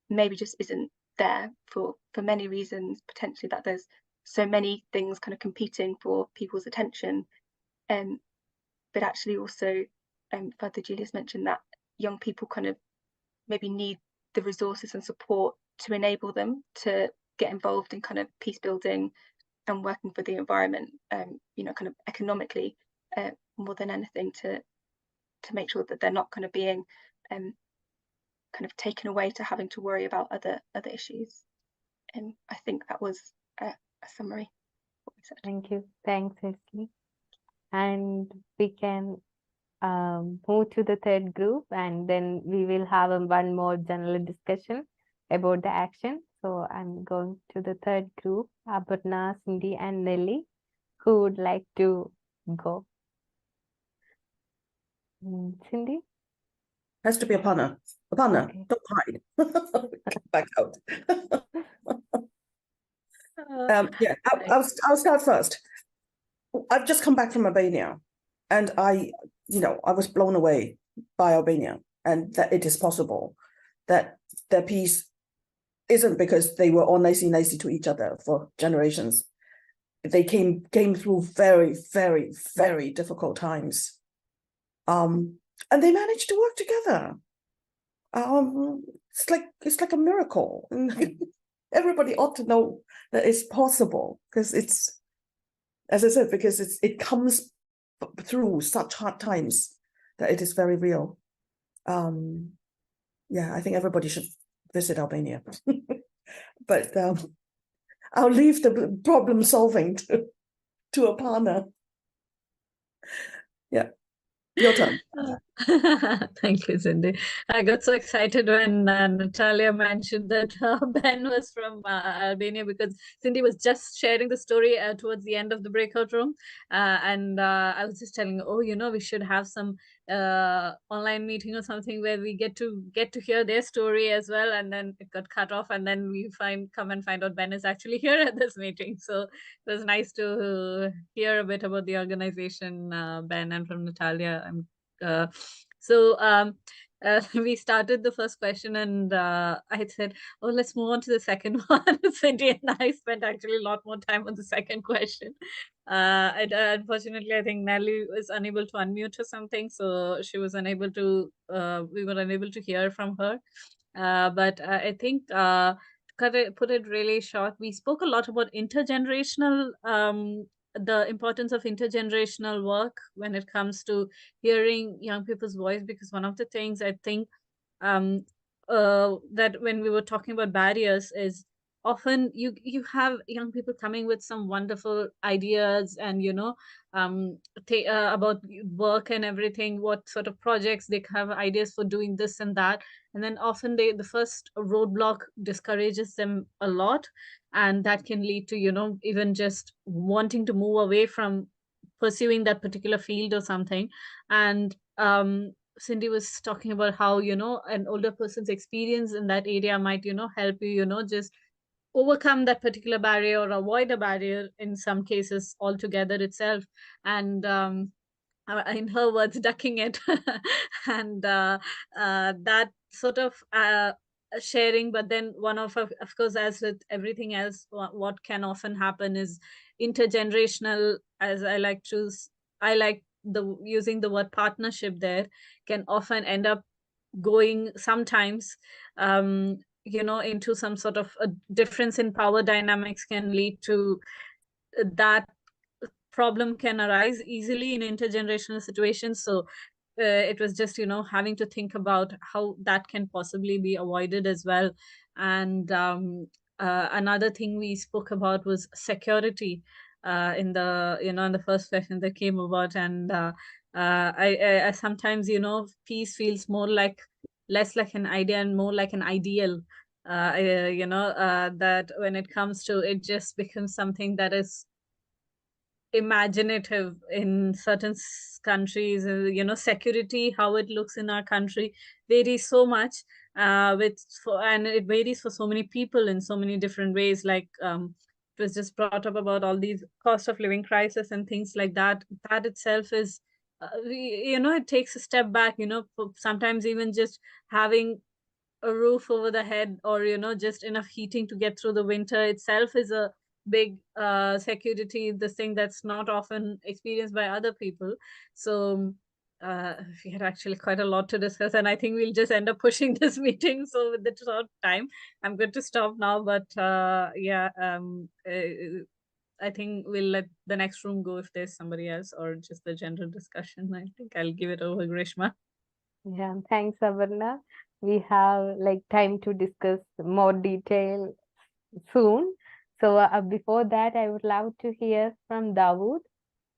maybe just isn't there for many reasons, potentially that there's so many things kind of competing for people's attention. But actually also, Further Julius mentioned that young people kind of maybe need the resources and support to enable them to get involved in kind of peace building and working for the environment, you know, kind of economically, more than anything, to make sure that they're not kind of being kind of taken away to having to worry about other issues. And I think that was a summary of what we said. Thank you. Thanks, Leslie. And we can move to the third group, and then we will have one more general discussion about the action. So I'm going to the third group, Aparna, Cindy, and Nelly, who would like to go. Cindy? Has to be Aparna. Aparna, Okay. don't hide. Come back out. Yeah, I'll start first. I've just come back from Albania, and I was blown away by Albania, and that it is possible that their peace isn't because they were all nicey to each other for generations. They came through very, very, very difficult times, and they managed to work together. It's like a miracle. Everybody ought to know that it's possible, because it's, as I said, because it comes through such hard times that it is very real. Yeah, I think everybody should visit Albania. But I'll leave the problem solving to Aparna. Yeah, your turn. Thank you, Cindy. I got so excited when Natalia mentioned that Ben was from Albania, because Cindy was just sharing the story towards the end of the breakout room. And I was just telling her, oh, you know, we should have some online meeting or something where we get to hear their story as well. And then it got cut off, and then we come and find out Ben is actually here at this meeting. So it was nice to hear a bit about the organization, Ben, and from Natalia. We started the first question, and I said, oh, let's move on to the second one. Cindy and I spent actually a lot more time on the second question. Unfortunately, I think Nelly was unable to unmute or something, so she was unable to, we were unable to hear from her. But I think to put it really short, we spoke a lot about intergenerational, the importance of intergenerational work when it comes to hearing young people's voice, because one of the things I think that when we were talking about barriers is often you have young people coming with some wonderful ideas and, you know, about work and everything, what sort of projects they have ideas for doing this and that. And then often the first roadblock discourages them a lot. And that can lead to, you know, even just wanting to move away from pursuing that particular field or something. And Cindy was talking about how, you know, an older person's experience in that area might, you know, help you, you know, just overcome that particular barrier or avoid a barrier in some cases altogether itself. And in her words, ducking it. And that sort of sharing. But then one of course, as with everything else, what can often happen is intergenerational, as I like using the word partnership there, can often end up going sometimes you know, into some sort of a difference in power dynamics, can lead to that problem can arise easily in intergenerational situations. So it was just, having to think about how that can possibly be avoided as well. And another thing we spoke about was security in the first question that came about. And I sometimes, peace feels less like an idea and more like an ideal. That when it comes to it, just becomes something that is imaginative in certain countries. Security, how it looks in our country, varies so much, and it varies for so many people in so many different ways. Like it was just brought up about all these cost of living crisis and things like that. That itself is, it takes a step back. Sometimes even just having a roof over the head, or just enough heating to get through the winter itself is a big security, this thing that's not often experienced by other people. So we had actually quite a lot to discuss, and I think we'll just end up pushing this meeting. So with the short time, I'm going to stop now. But I think we'll let the next room go if there's somebody else, or just the general discussion. I think I'll give it over, Grishma. Yeah, thanks, Avarna. We have like time to discuss more detail soon. So before that, I would love to hear from Dawood.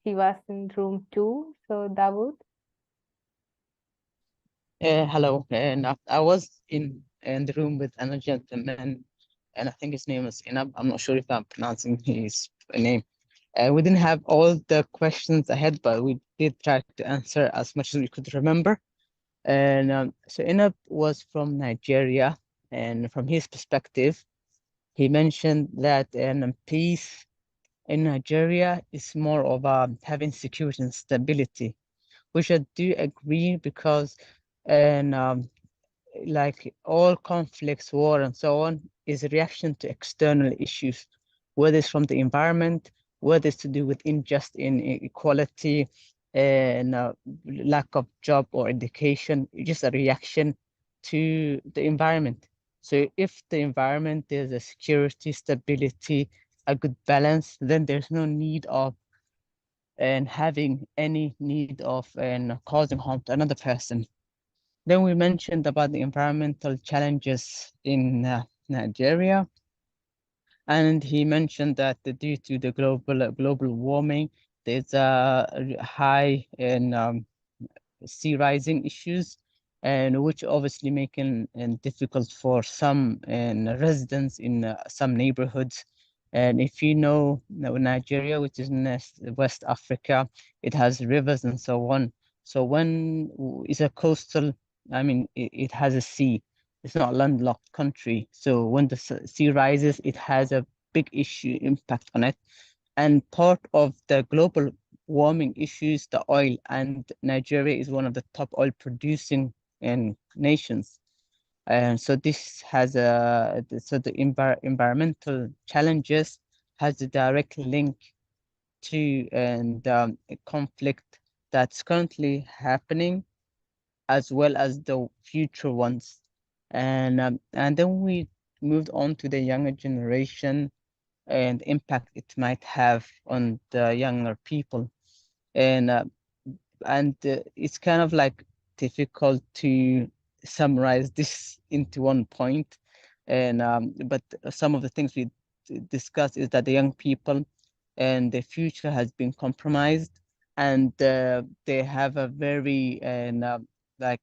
He was in room 2. So Dawood. Hello, and I was in the room with another gentleman, and I think his name was Inab. I'm not sure if I'm pronouncing his name. We didn't have all the questions ahead, but we did try to answer as much as we could remember. And so Inab was from Nigeria, and from his perspective, he mentioned that peace in Nigeria is more of having security and stability, which I do agree, because like all conflicts, war, and so on, is a reaction to external issues, whether it's from the environment, whether it's to do with unjust inequality and lack of job or education, just a reaction to the environment. So if the environment, there's a security, stability, a good balance, then there's no need of having any need of causing harm to another person. Then we mentioned about the environmental challenges in Nigeria, and he mentioned that due to the global warming, there's a high in sea rising issues, and which obviously making difficult for some residents in some neighborhoods. And if you know Nigeria, which is in West Africa, it has rivers and so on. So when it's a coastal, I mean, it has a sea. It's not a landlocked country. So when the sea rises, it has a big impact on it. And part of the global warming issues, the oil, and Nigeria is one of the top oil producing nations. And so this has the environmental challenges has a direct link to a conflict that's currently happening, as well as the future ones. And then we moved on to the younger generation and the impact it might have on the younger people. And it's kind of like difficult to summarize this into one point. But some of the things we discussed is that the young people and the future has been compromised, and they have a very like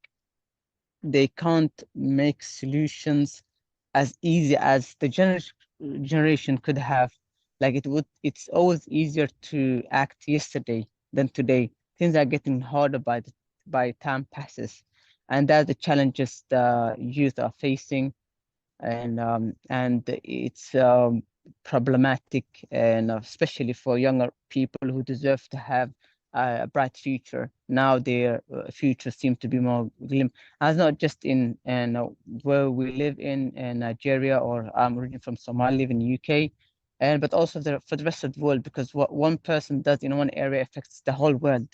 they can't make solutions as easy as the generation could have. Like it's always easier to act yesterday than today. Things are getting harder by time passes, and that's the challenges the youth are facing, and it's problematic, and especially for younger people who deserve to have a bright future. Now their future seems to be more glim. As not just in where we live in Nigeria, or I'm originally from Somalia, live in the UK, but also for the rest of the world, because what one person does in one area affects the whole world,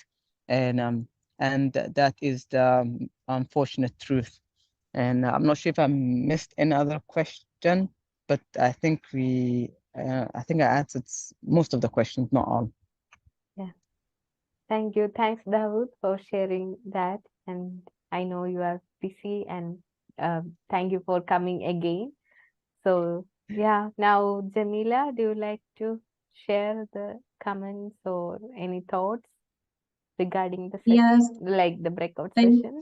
and that is the unfortunate truth. And I'm not sure if I missed any other question, but I think we I think I answered most of the questions, not all. Thank you. Thanks, Dawood, for sharing that. And I know you are busy, and thank you for coming again. So yeah, now Jamila, do you like to share the comments or any thoughts regarding the session, Yes, like the breakout thank session?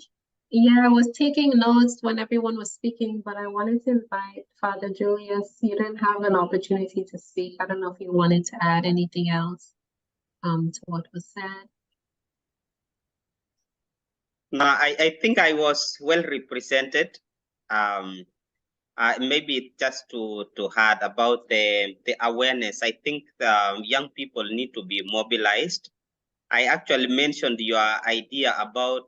Yeah, I was taking notes when everyone was speaking, but I wanted to invite Father Julius. You didn't have an opportunity to speak. I don't know if you wanted to add anything else to what was said. No, I think I was well represented. Maybe just to add about the awareness, I think young people need to be mobilized. I actually mentioned your idea about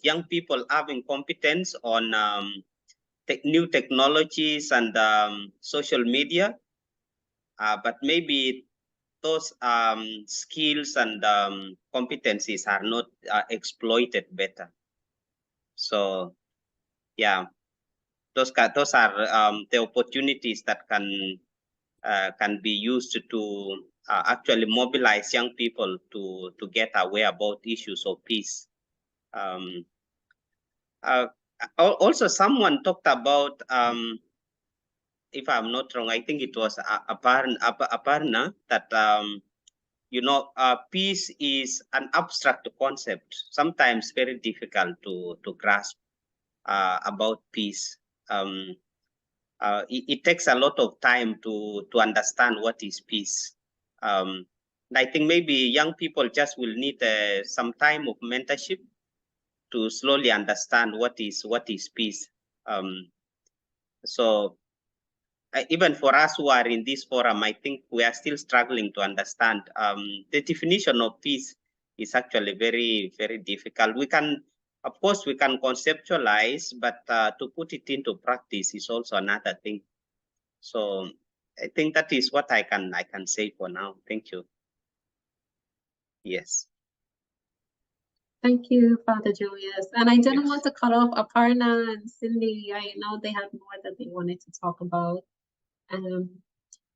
young people having competence on new technologies and social media, but maybe those skills and competencies are not exploited better. So, yeah, those are the opportunities that can be used to actually mobilize young people to get aware about issues of peace. Also, someone talked about, if I'm not wrong, I think it was Aparna, that peace is an abstract concept, sometimes very difficult to grasp about peace. It takes a lot of time to understand what is peace. And I think maybe young people just will need some time of mentorship to slowly understand what is peace. So even for us who are in this forum, I think we are still struggling to understand. The definition of peace is actually very, very difficult. Of course, we can conceptualize, but to put it into practice is also another thing. So I think that is what I can say for now. Thank you. Yes. Thank you, Father Julius. And I didn't want to cut off Aparna and Cindy. I know they had more that they wanted to talk about.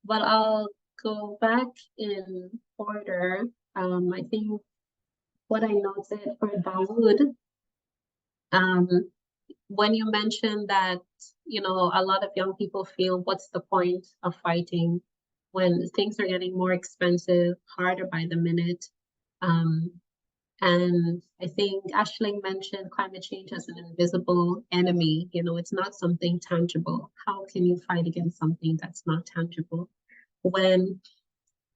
But I'll go back in order. I think what I noted for Dawood, when you mentioned that, a lot of young people feel, what's the point of fighting when things are getting more expensive, harder by the minute? And I think Ashling mentioned climate change as an invisible enemy. It's not something tangible. How can you fight against something that's not tangible when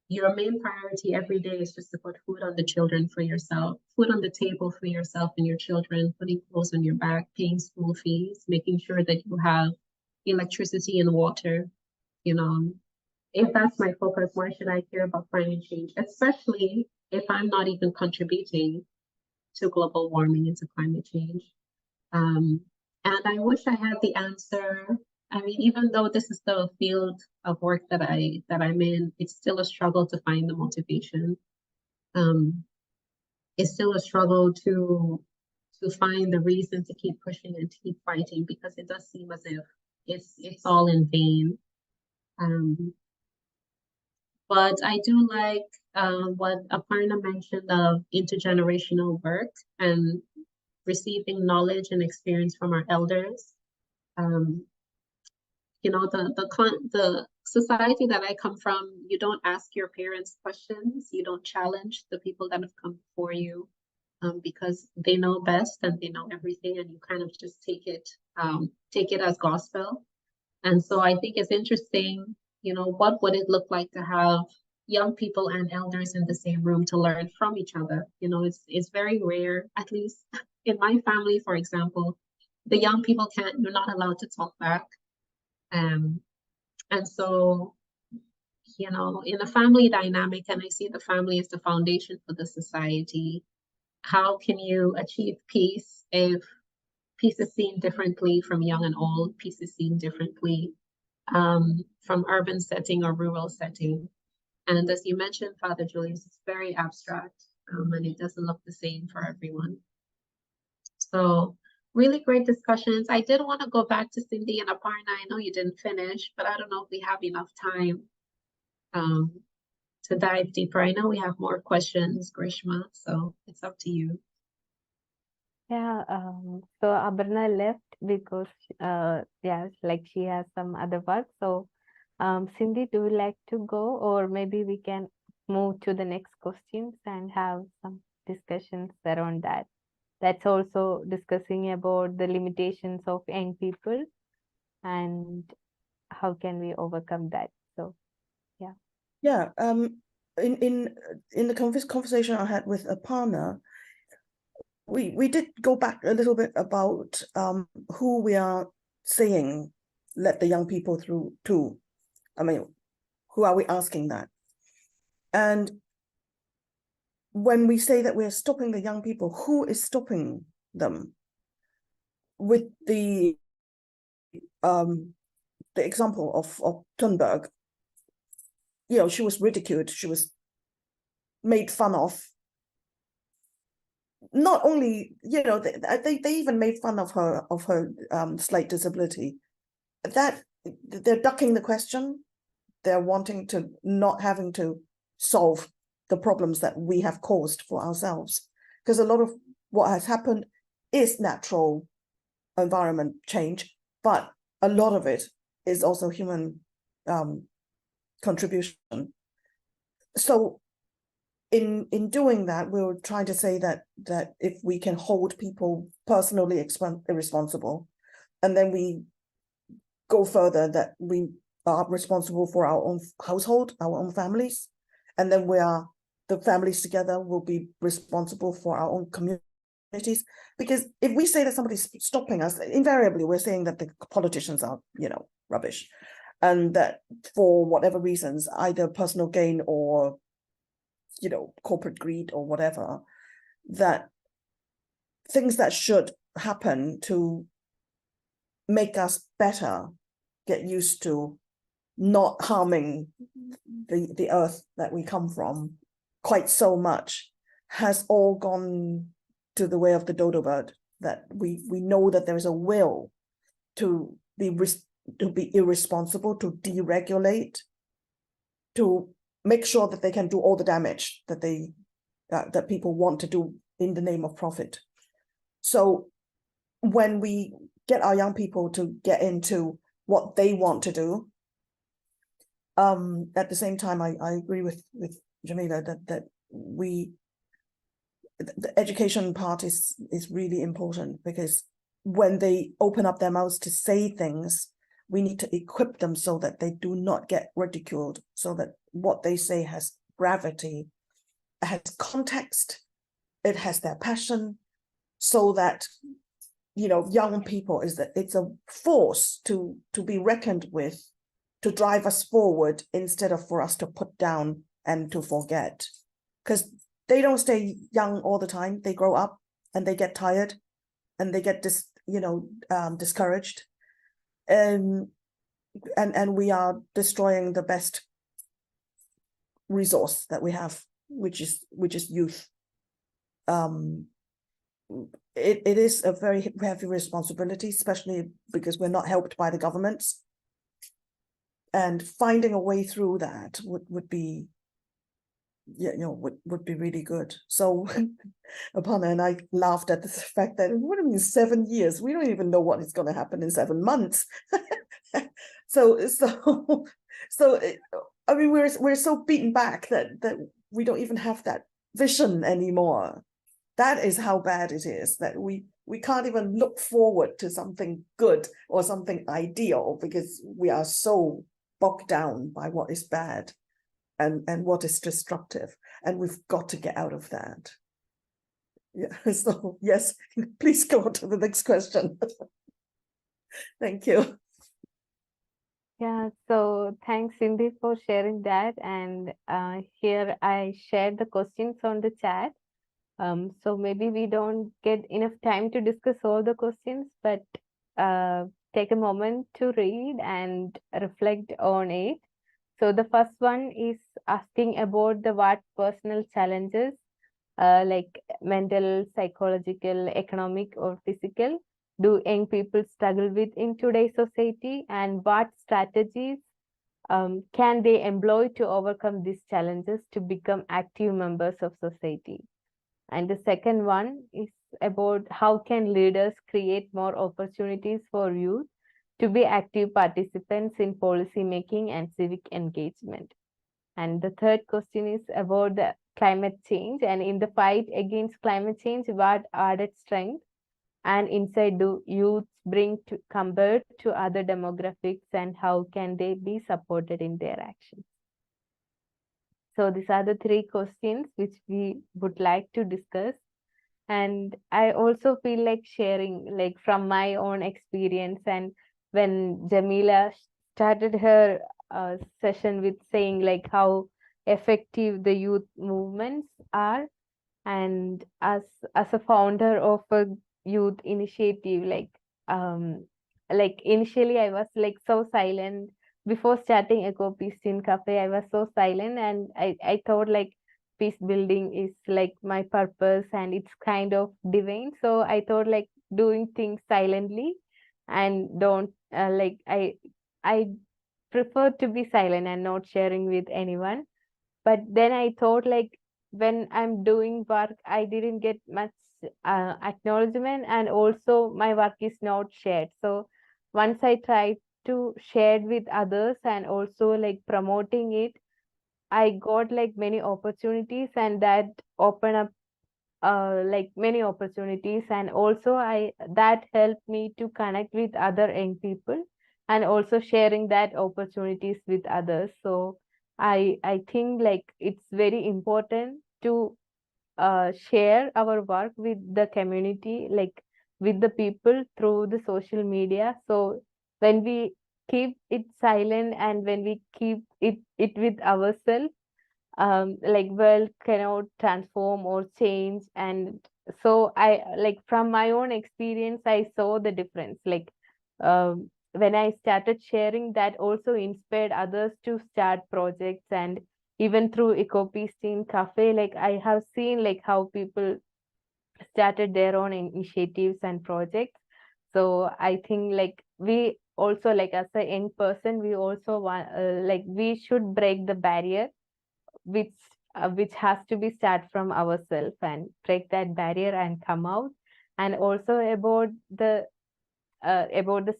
your main priority every day is just to put food on the children for yourself, food on the table for yourself and your children, putting clothes on your back, paying school fees, making sure that you have electricity and water? If that's my focus, why should I care about climate change? Especially if I'm not even contributing to global warming and to climate change. And I wish I had the answer. I mean, even though this is the field of work that I'm in, it's still a struggle to find the motivation. It's still a struggle to find the reason to keep pushing and to keep fighting, because it does seem as if it's all in vain. But I do like what Aparna mentioned of intergenerational work and receiving knowledge and experience from our elders. The society that I come from, you don't ask your parents questions, you don't challenge the people that have come before you, because they know best and they know everything, and you kind of just take it as gospel. And so I think it's interesting, what would it look like to have young people and elders in the same room to learn from each other? It's very rare, at least in my family, for example, the young people you're not allowed to talk back. And so, in a family dynamic, and I see the family as the foundation for the society, how can you achieve peace if peace is seen differently from young and old? Peace is seen differently from urban setting or rural setting. And as you mentioned, Father Julius, it's very abstract, and it doesn't look the same for everyone. So really great discussions. I did want to go back to Cindy and Aparna. I know you didn't finish, but I don't know if we have enough time to dive deeper. I know we have more questions, Grishma, so it's up to you. Yeah, so Abarna left because yeah, like she has some other work. So Cindy, do you like to go, or maybe we can move to the next questions and have some discussions around that? That's also discussing about the limitations of young people and how can we overcome that. So yeah. Yeah, in the conversation I had with Aparna, we did go back a little bit about who we are saying let the young people through to. I mean, who are we asking that? And when we say that we're stopping the young people, who is stopping them? With the example of Thunberg, you know, she was ridiculed, she was made fun of. Not only, you know, they even made fun of her slight disability. That they're ducking the question. They're wanting to not having to solve the problems that we have caused for ourselves. Because a lot of what has happened is natural environment change, but a lot of it is also human contribution. So in doing that, we were trying to say that if we can hold people personally irresponsible, and then we go further that we are responsible for our own household, our own families, and then the families together will be responsible for our own communities. Because if we say that somebody's stopping us, invariably we're saying that the politicians are, you know, rubbish, and that for whatever reasons, either personal gain or, you know, corporate greed or whatever, that things that should happen to make us better, get used to not harming the earth that we come from quite so much, has all gone to the way of the dodo bird. That we know that there is a will to be irresponsible, to deregulate, to make sure that they can do all the damage that that people want to do in the name of profit. So when we get our young people to get into what they want to do, at the same time, I agree with Jamella that the education part is really important, because when they open up their mouths to say things, we need to equip them so that they do not get ridiculed, so that what they say has gravity, has context, it has their passion, so that, you know, young people it's a force to be reckoned with, to drive us forward instead of for us to put down and to forget. Because they don't stay young all the time. They grow up and they get tired and they get discouraged. And we are destroying the best resource that we have, which is youth. It is a very heavy responsibility, especially because we're not helped by the governments. And finding a way through that would be, yeah, you know, would be really good. So Aparna and I laughed at the fact that, what do you mean 7 years? We don't even know what is going to happen in 7 months. so I mean, we're so beaten back that we don't even have that vision anymore. That is how bad it is, that we can't even look forward to something good or something ideal, because we are so bogged down by what is bad and what is destructive, and we've got to get out of that. Yeah, so yes, please go on to the next question. Thank you. Yeah, so thanks, Cindy, for sharing that. And here I shared the questions on the chat. So maybe we don't get enough time to discuss all the questions, but take a moment to read and reflect on it. So the first one is asking about what personal challenges, like mental, psychological, economic, or physical, do young people struggle with in today's society, and what strategies can they employ to overcome these challenges to become active members of society? And the second one is about how can leaders create more opportunities for youth to be active participants in policy making and civic engagement. And the third question is about the climate change, and in the fight against climate change, what added strength and insight do youth bring to compared to other demographics, and how can they be supported in their actions? So these are the three questions which we would like to discuss. And I also feel like sharing like from my own experience, and when Jamila started her session with saying like how effective the youth movements are, and as a founder of a youth initiative, like initially I was like so silent before starting EcoPeace Cafe. I was so silent, and I thought like peace building is like my purpose and it's kind of divine, so I thought like doing things silently and don't I prefer to be silent and not sharing with anyone. But then I thought like when I'm doing work, I didn't get much acknowledgement, and also my work is not shared. So once I tried to share with others and also like promoting it, I got like many opportunities, and that opened up like many opportunities, and also I that helped me to connect with other young people and also sharing that opportunities with others. So I think like it's very important to share our work with the community, like with the people through the social media. So when we keep it silent and when we keep it with ourselves, like world cannot transform or change. And so I like from my own experience I saw the difference, like when I started sharing, that also inspired others to start projects. And even through EcoPeace Cafe, like I have seen like how people started their own initiatives and projects. So I think like we also, like as a young person, we also want like we should break the barrier which has to be start from ourselves and break that barrier and come out. And also about the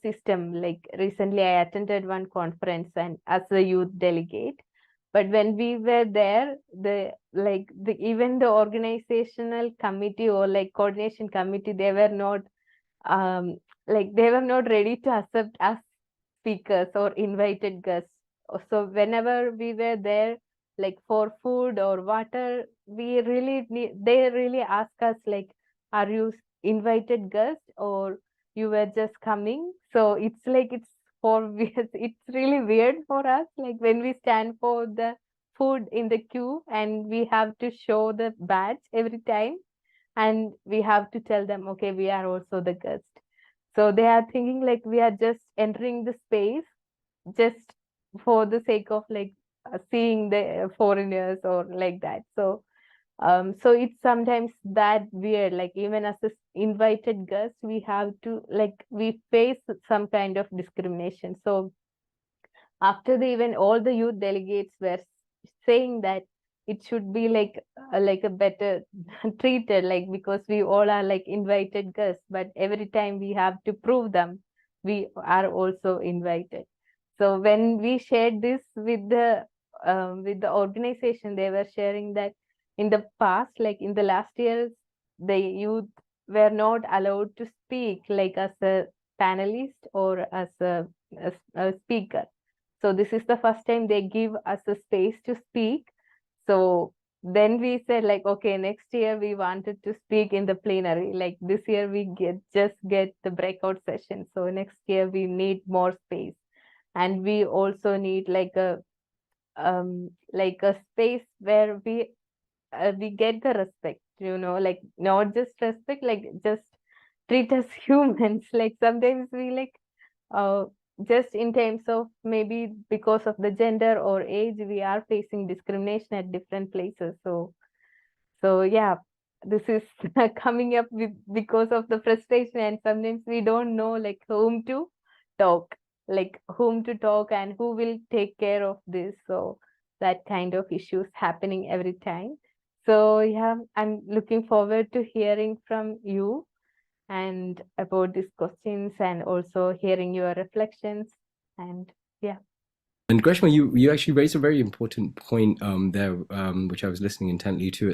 system, like recently I attended one conference and as a youth delegate, but when we were there, even the organizational committee or like coordination committee, they were not um they were not ready to accept us speakers or invited guests. So whenever we were there, like for food or water, we really need, they really ask us like, are you invited guest or you were just coming? So it's like it's for it's really weird for us. Like when we stand for the food in the queue and we have to show the badge every time, and we have to tell them, okay, we are also the guest. So they are thinking like we are just entering the space just for the sake of like seeing the foreigners or like that. So so it's sometimes that weird, like even as a invited guest, we have to like we face some kind of discrimination. So after the event, all the youth delegates were saying that it should be like a better treated, like because we all are like invited guests, but every time we have to prove them we are also invited. So when we shared this with the organization, they were sharing that in the past, like in the last years, the youth were not allowed to speak like as a panelist or as a speaker. So this is the first time they give us a space to speak. So then we said like, okay, next year we wanted to speak in the plenary. Like this year we just get the breakout session. So next year we need more space. And we also need like a space where we get the respect, like not just respect, like just treat us humans. Like sometimes we like just in terms of maybe because of the gender or age, we are facing discrimination at different places. So yeah, this is coming up with because of the frustration, and sometimes we don't know like whom to talk. like whom to talk and who will take care of this. So that kind of issues happening every time. So yeah, I'm looking forward to hearing from you and about these questions, and also hearing your reflections. And yeah. And Greshma, you actually raised a very important point there, which I was listening intently to.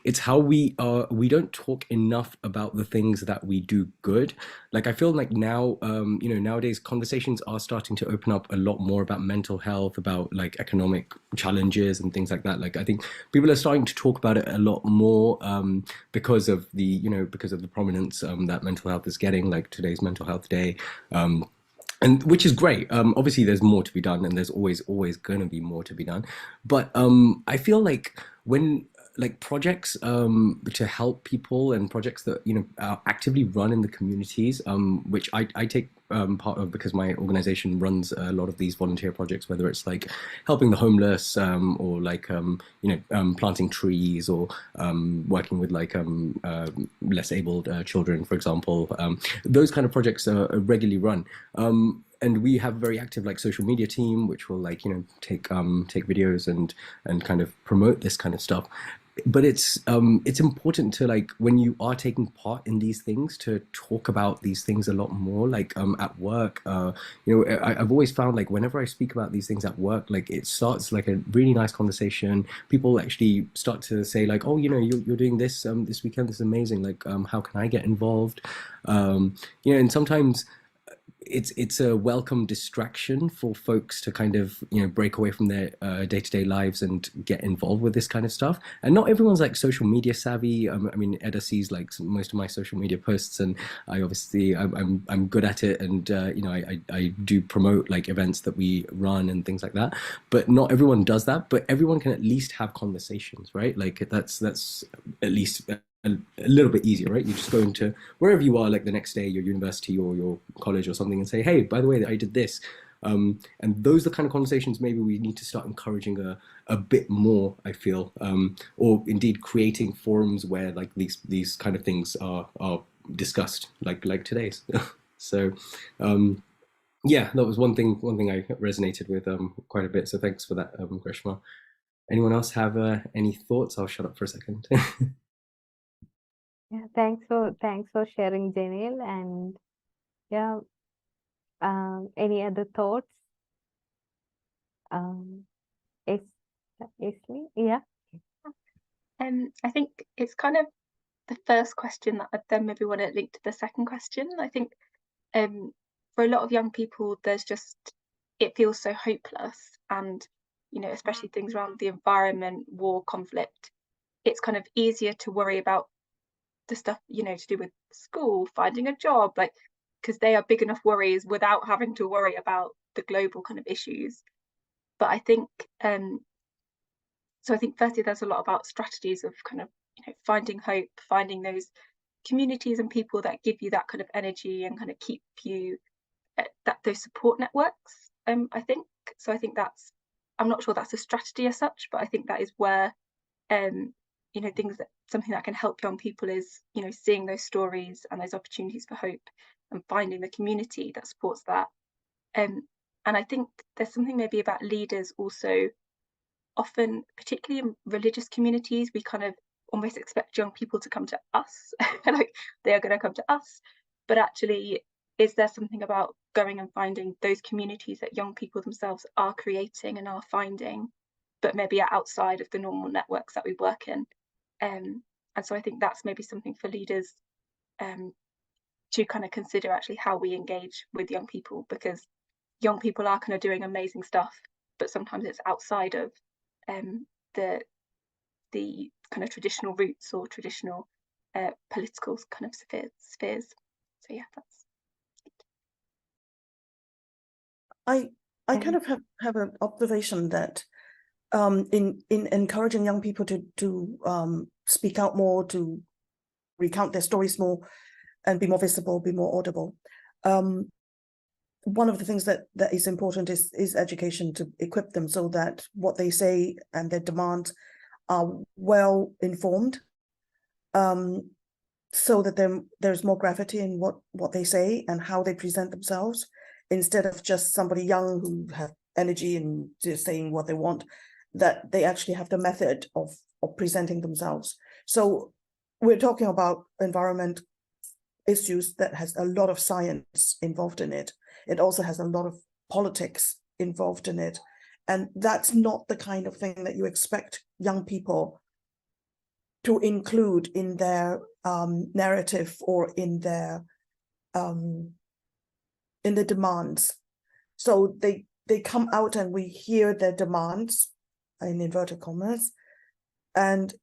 It's how we don't talk enough about the things that we do good. Like I feel like now, nowadays conversations are starting to open up a lot more about mental health, about like economic challenges and things like that. Like I think people are starting to talk about it a lot more because of the prominence that mental health is getting. Like today's Mental Health Day. And which is great. Obviously, there's more to be done, and there's always going to be more to be done. But I feel like when like projects to help people and projects that are actively run in the communities, which I take part of because my organization runs a lot of these volunteer projects, whether it's like helping the homeless or like planting trees or working with like less abled children, for example. Those kind of projects are regularly run. And we have a very active like social media team, which will like take videos and kind of promote this kind of stuff. But it's important to like when you are taking part in these things to talk about these things a lot more, like at work. I've always found like whenever I speak about these things at work, like it starts like a really nice conversation. People actually start to say like, oh, you're doing this this weekend, this is amazing, like how can I get involved? And sometimes it's a welcome distraction for folks to kind of break away from their day-to-day lives and get involved with this kind of stuff. And not everyone's like social media savvy. I mean, Edda sees like most of my social media posts, and I'm good at it, and I do promote like events that we run and things like that. But not everyone does that. But everyone can at least have conversations, right? Like that's at least a little bit easier, right? You just go into wherever you are, like the next day, your university or your college or something, and say, hey, by the way, I did this. And those are the kind of conversations maybe we need to start encouraging a bit more, I feel, or indeed creating forums where like these kind of things are discussed, like today's. So yeah, that was one thing I resonated with quite a bit. So thanks for that, Greshma. Anyone else have any thoughts? I'll shut up for a second. Yeah, thanks for sharing, Janelle. And yeah, any other thoughts? Isli? Yeah. I think it's kind of the first question that I then maybe want to link to the second question. I think for a lot of young people, it feels so hopeless, and especially things around the environment, war, conflict. It's kind of easier to worry about the stuff to do with school, finding a job, like because they are big enough worries without having to worry about the global kind of issues. But I think so I think firstly there's a lot about strategies of kind of finding hope, finding those communities and people that give you that kind of energy and kind of keep you those support networks. I think so. I think I'm not sure that's a strategy as such, but I think that is where something that can help young people is seeing those stories and those opportunities for hope and finding the community that supports that. And I think there's something maybe about leaders also. Often, particularly in religious communities, we kind of almost expect young people to come to us, like they are going to come to us. But actually, is there something about going and finding those communities that young people themselves are creating and are finding, but maybe are outside of the normal networks that we work in? And so I think that's maybe something for leaders to kind of consider actually how we engage with young people, because young people are kind of doing amazing stuff, but sometimes it's outside of the kind of traditional routes or traditional political kind of spheres. So yeah, that's I kind of have an observation that in encouraging young people to speak out more, to recount their stories more, and be more visible, be more audible. One of the things that is important is education, to equip them so that what they say and their demands are well informed, so that there's more gravity in what they say and how they present themselves, instead of just somebody young who have energy and just saying what they want, that they actually have the method of presenting themselves. So we're talking about environment issues that has a lot of science involved in it. It also has a lot of politics involved in it. And that's not the kind of thing that you expect young people to include in their narrative or in their in the demands. So they come out and we hear their demands, in inverted commas, and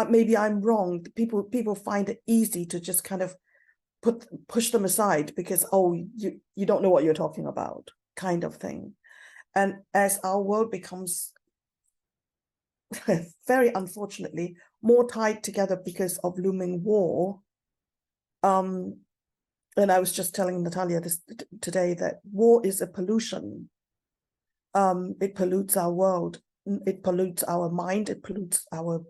maybe I'm wrong. People find it easy to just kind of push them aside because, oh, you don't know what you're talking about, kind of thing. And as our world becomes very unfortunately more tied together because of looming war, and I was just telling Natalia this today that war is a pollution. It pollutes our world, it pollutes our mind, it pollutes our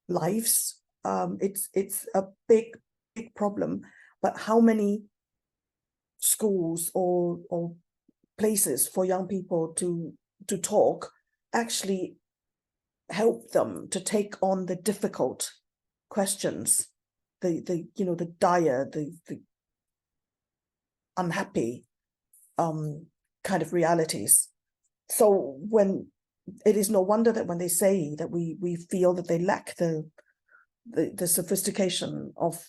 lives. It's a big problem. But how many schools or places for young people to talk actually help them to take on the difficult questions, the dire, the unhappy kind of realities. So when it is no wonder that when they say that we feel that they lack the sophistication of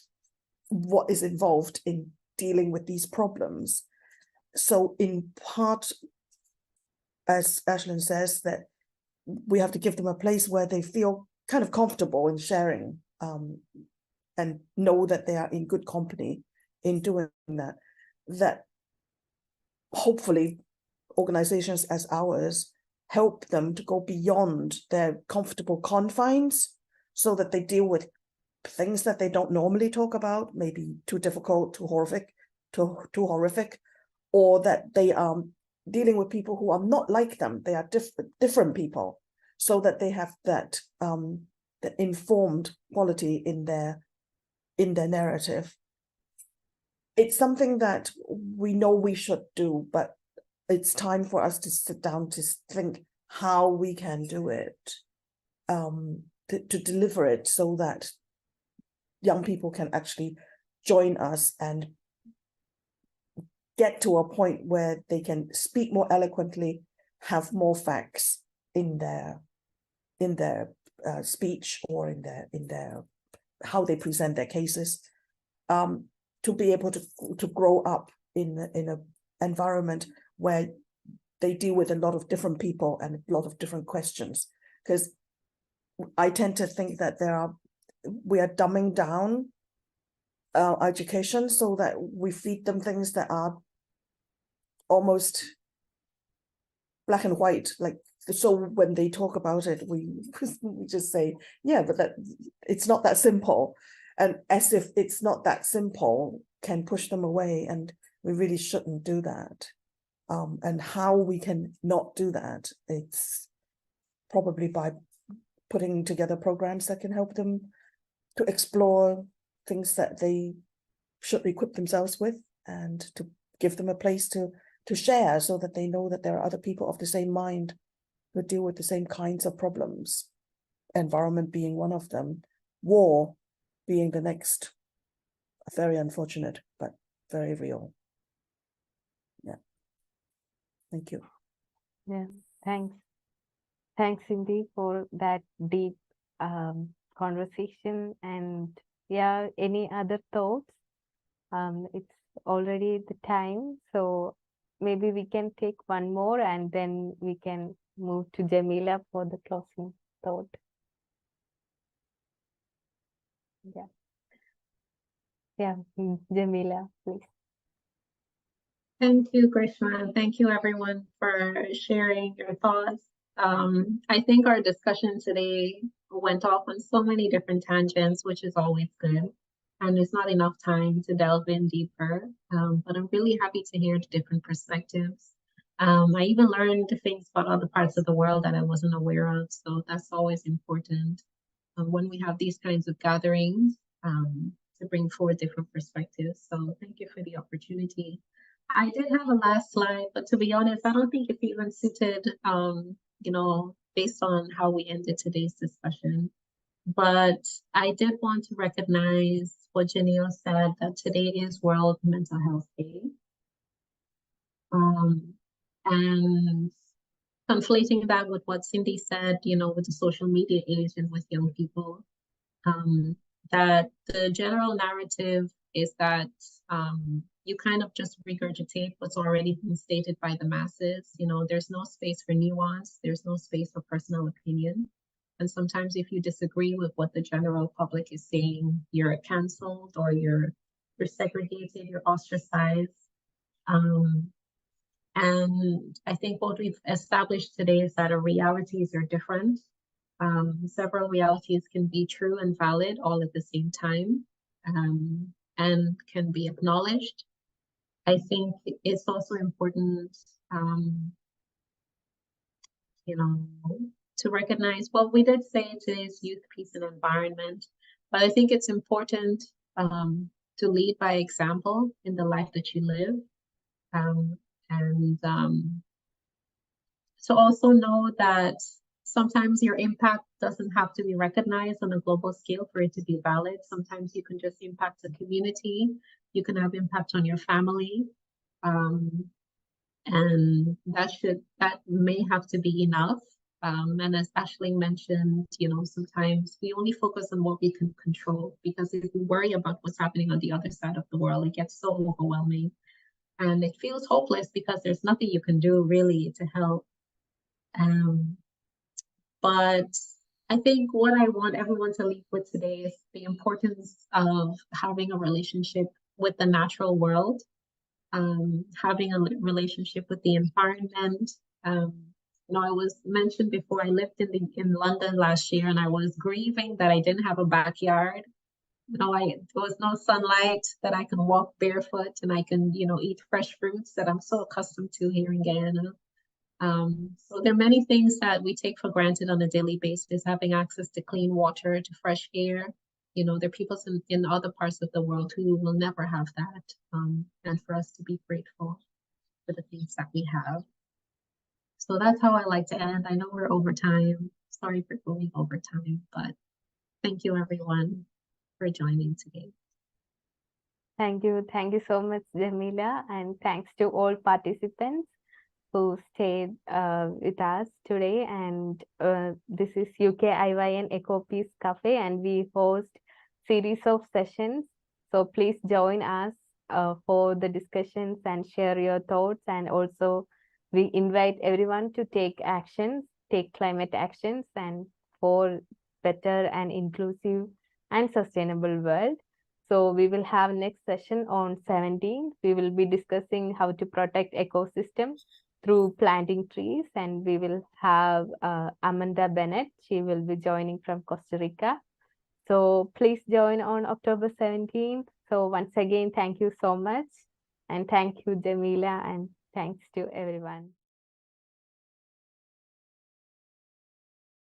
what is involved in dealing with these problems. So in part, as Ashlyn says, that we have to give them a place where they feel kind of comfortable in sharing and know that they are in good company in doing that. That hopefully organizations as ours help them to go beyond their comfortable confines so that they deal with things that they don't normally talk about, maybe too difficult, too horrific, or that they are dealing with people who are not like them. They are different people, so that they have that the informed quality in their narrative. It's something that we know we should do, but it's time for us to sit down to think how we can do it, to deliver it so that young people can actually join us and get to a point where they can speak more eloquently, have more facts in their speech or in their how they present their cases, to be able to grow up in an environment where they deal with a lot of different people and a lot of different questions. Because I tend to think that we are dumbing down education so that we feed them things that are almost black and white. Like, so when they talk about it, we just say, yeah, but that it's not that simple. And as if it's not that simple can push them away, and we really shouldn't do that. And how we can not do that, it's probably by putting together programs that can help them to explore things that they should equip themselves with, and to give them a place to share so that they know that there are other people of the same mind who deal with the same kinds of problems. Environment being one of them, war being the next. Very unfortunate, but very real. Yeah. Thank you. Yeah, thanks. Thanks, Cindy, for that deep conversation. And yeah, any other thoughts? It's already the time, so maybe we can take one more and then we can move to Jamella for the closing thought. Yeah, Jamella, please. Thank you, Grishma, and thank you everyone for sharing your thoughts. I think our discussion today went off on so many different tangents, which is always good. And there's not enough time to delve in deeper, but I'm really happy to hear the different perspectives. I even learned things about other parts of the world that I wasn't aware of, so that's always important. When we have these kinds of gatherings, to bring forward different perspectives. So thank you for the opportunity. I did have a last slide, but to be honest, I don't think it's even suited, you know, based on how we ended today's discussion. But I did want to recognize what Janelle said, that today is World Mental Health Day. And conflating that with what Cindy said, you know, with the social media age and with young people, that the general narrative is that you kind of just regurgitate what's already been stated by the masses. You know, there's no space for nuance, there's no space for personal opinion. And sometimes if you disagree with what the general public is saying, you're canceled or you're segregated, you're ostracized. And I think what we've established today is that our realities are different. Several realities can be true and valid all at the same time, and can be acknowledged. I think it's also important, you know, to recognize, well, we did say today's youth, peace, and environment, but I think it's important to lead by example in the life that you live. And to also know that sometimes your impact doesn't have to be recognized on a global scale for it to be valid. Sometimes you can just impact the community, you can have impact on your family, and that may have to be enough. And as Ashley mentioned, you know, sometimes we only focus on what we can control, because if we worry about what's happening on the other side of the world, it gets so overwhelming. And it feels hopeless because there's nothing you can do really to help. But I think what I want everyone to leave with today is the importance of having a relationship with the natural world, having a relationship with the environment. You know, I was mentioned before, I lived in London last year, and I was grieving that I didn't have a backyard. You know, there was no sunlight, that I can walk barefoot and I can, you know, eat fresh fruits that I'm so accustomed to here in Guyana. So there are many things that we take for granted on a daily basis, having access to clean water, to fresh air. You know, there are people in other parts of the world who will never have that. And for us to be grateful for the things that we have. So that's how I like to end. I know we're over time. Sorry for going over time, but thank you everyone for joining today. Thank you so much, Jamila, and thanks to all participants who stayed with us today. And this is UKIYN EcoPeace Cafe, and we host series of sessions. So please join us for the discussions and share your thoughts. And also we invite everyone to take climate actions, and for better and inclusive and sustainable world. So we will have next session on 17th. We will be discussing how to protect ecosystems through planting trees, and we will have Amanda Bennett. She will be joining from Costa Rica. So please join on October 17th. So once again, thank you so much. And thank you, Jamila, and thanks to everyone.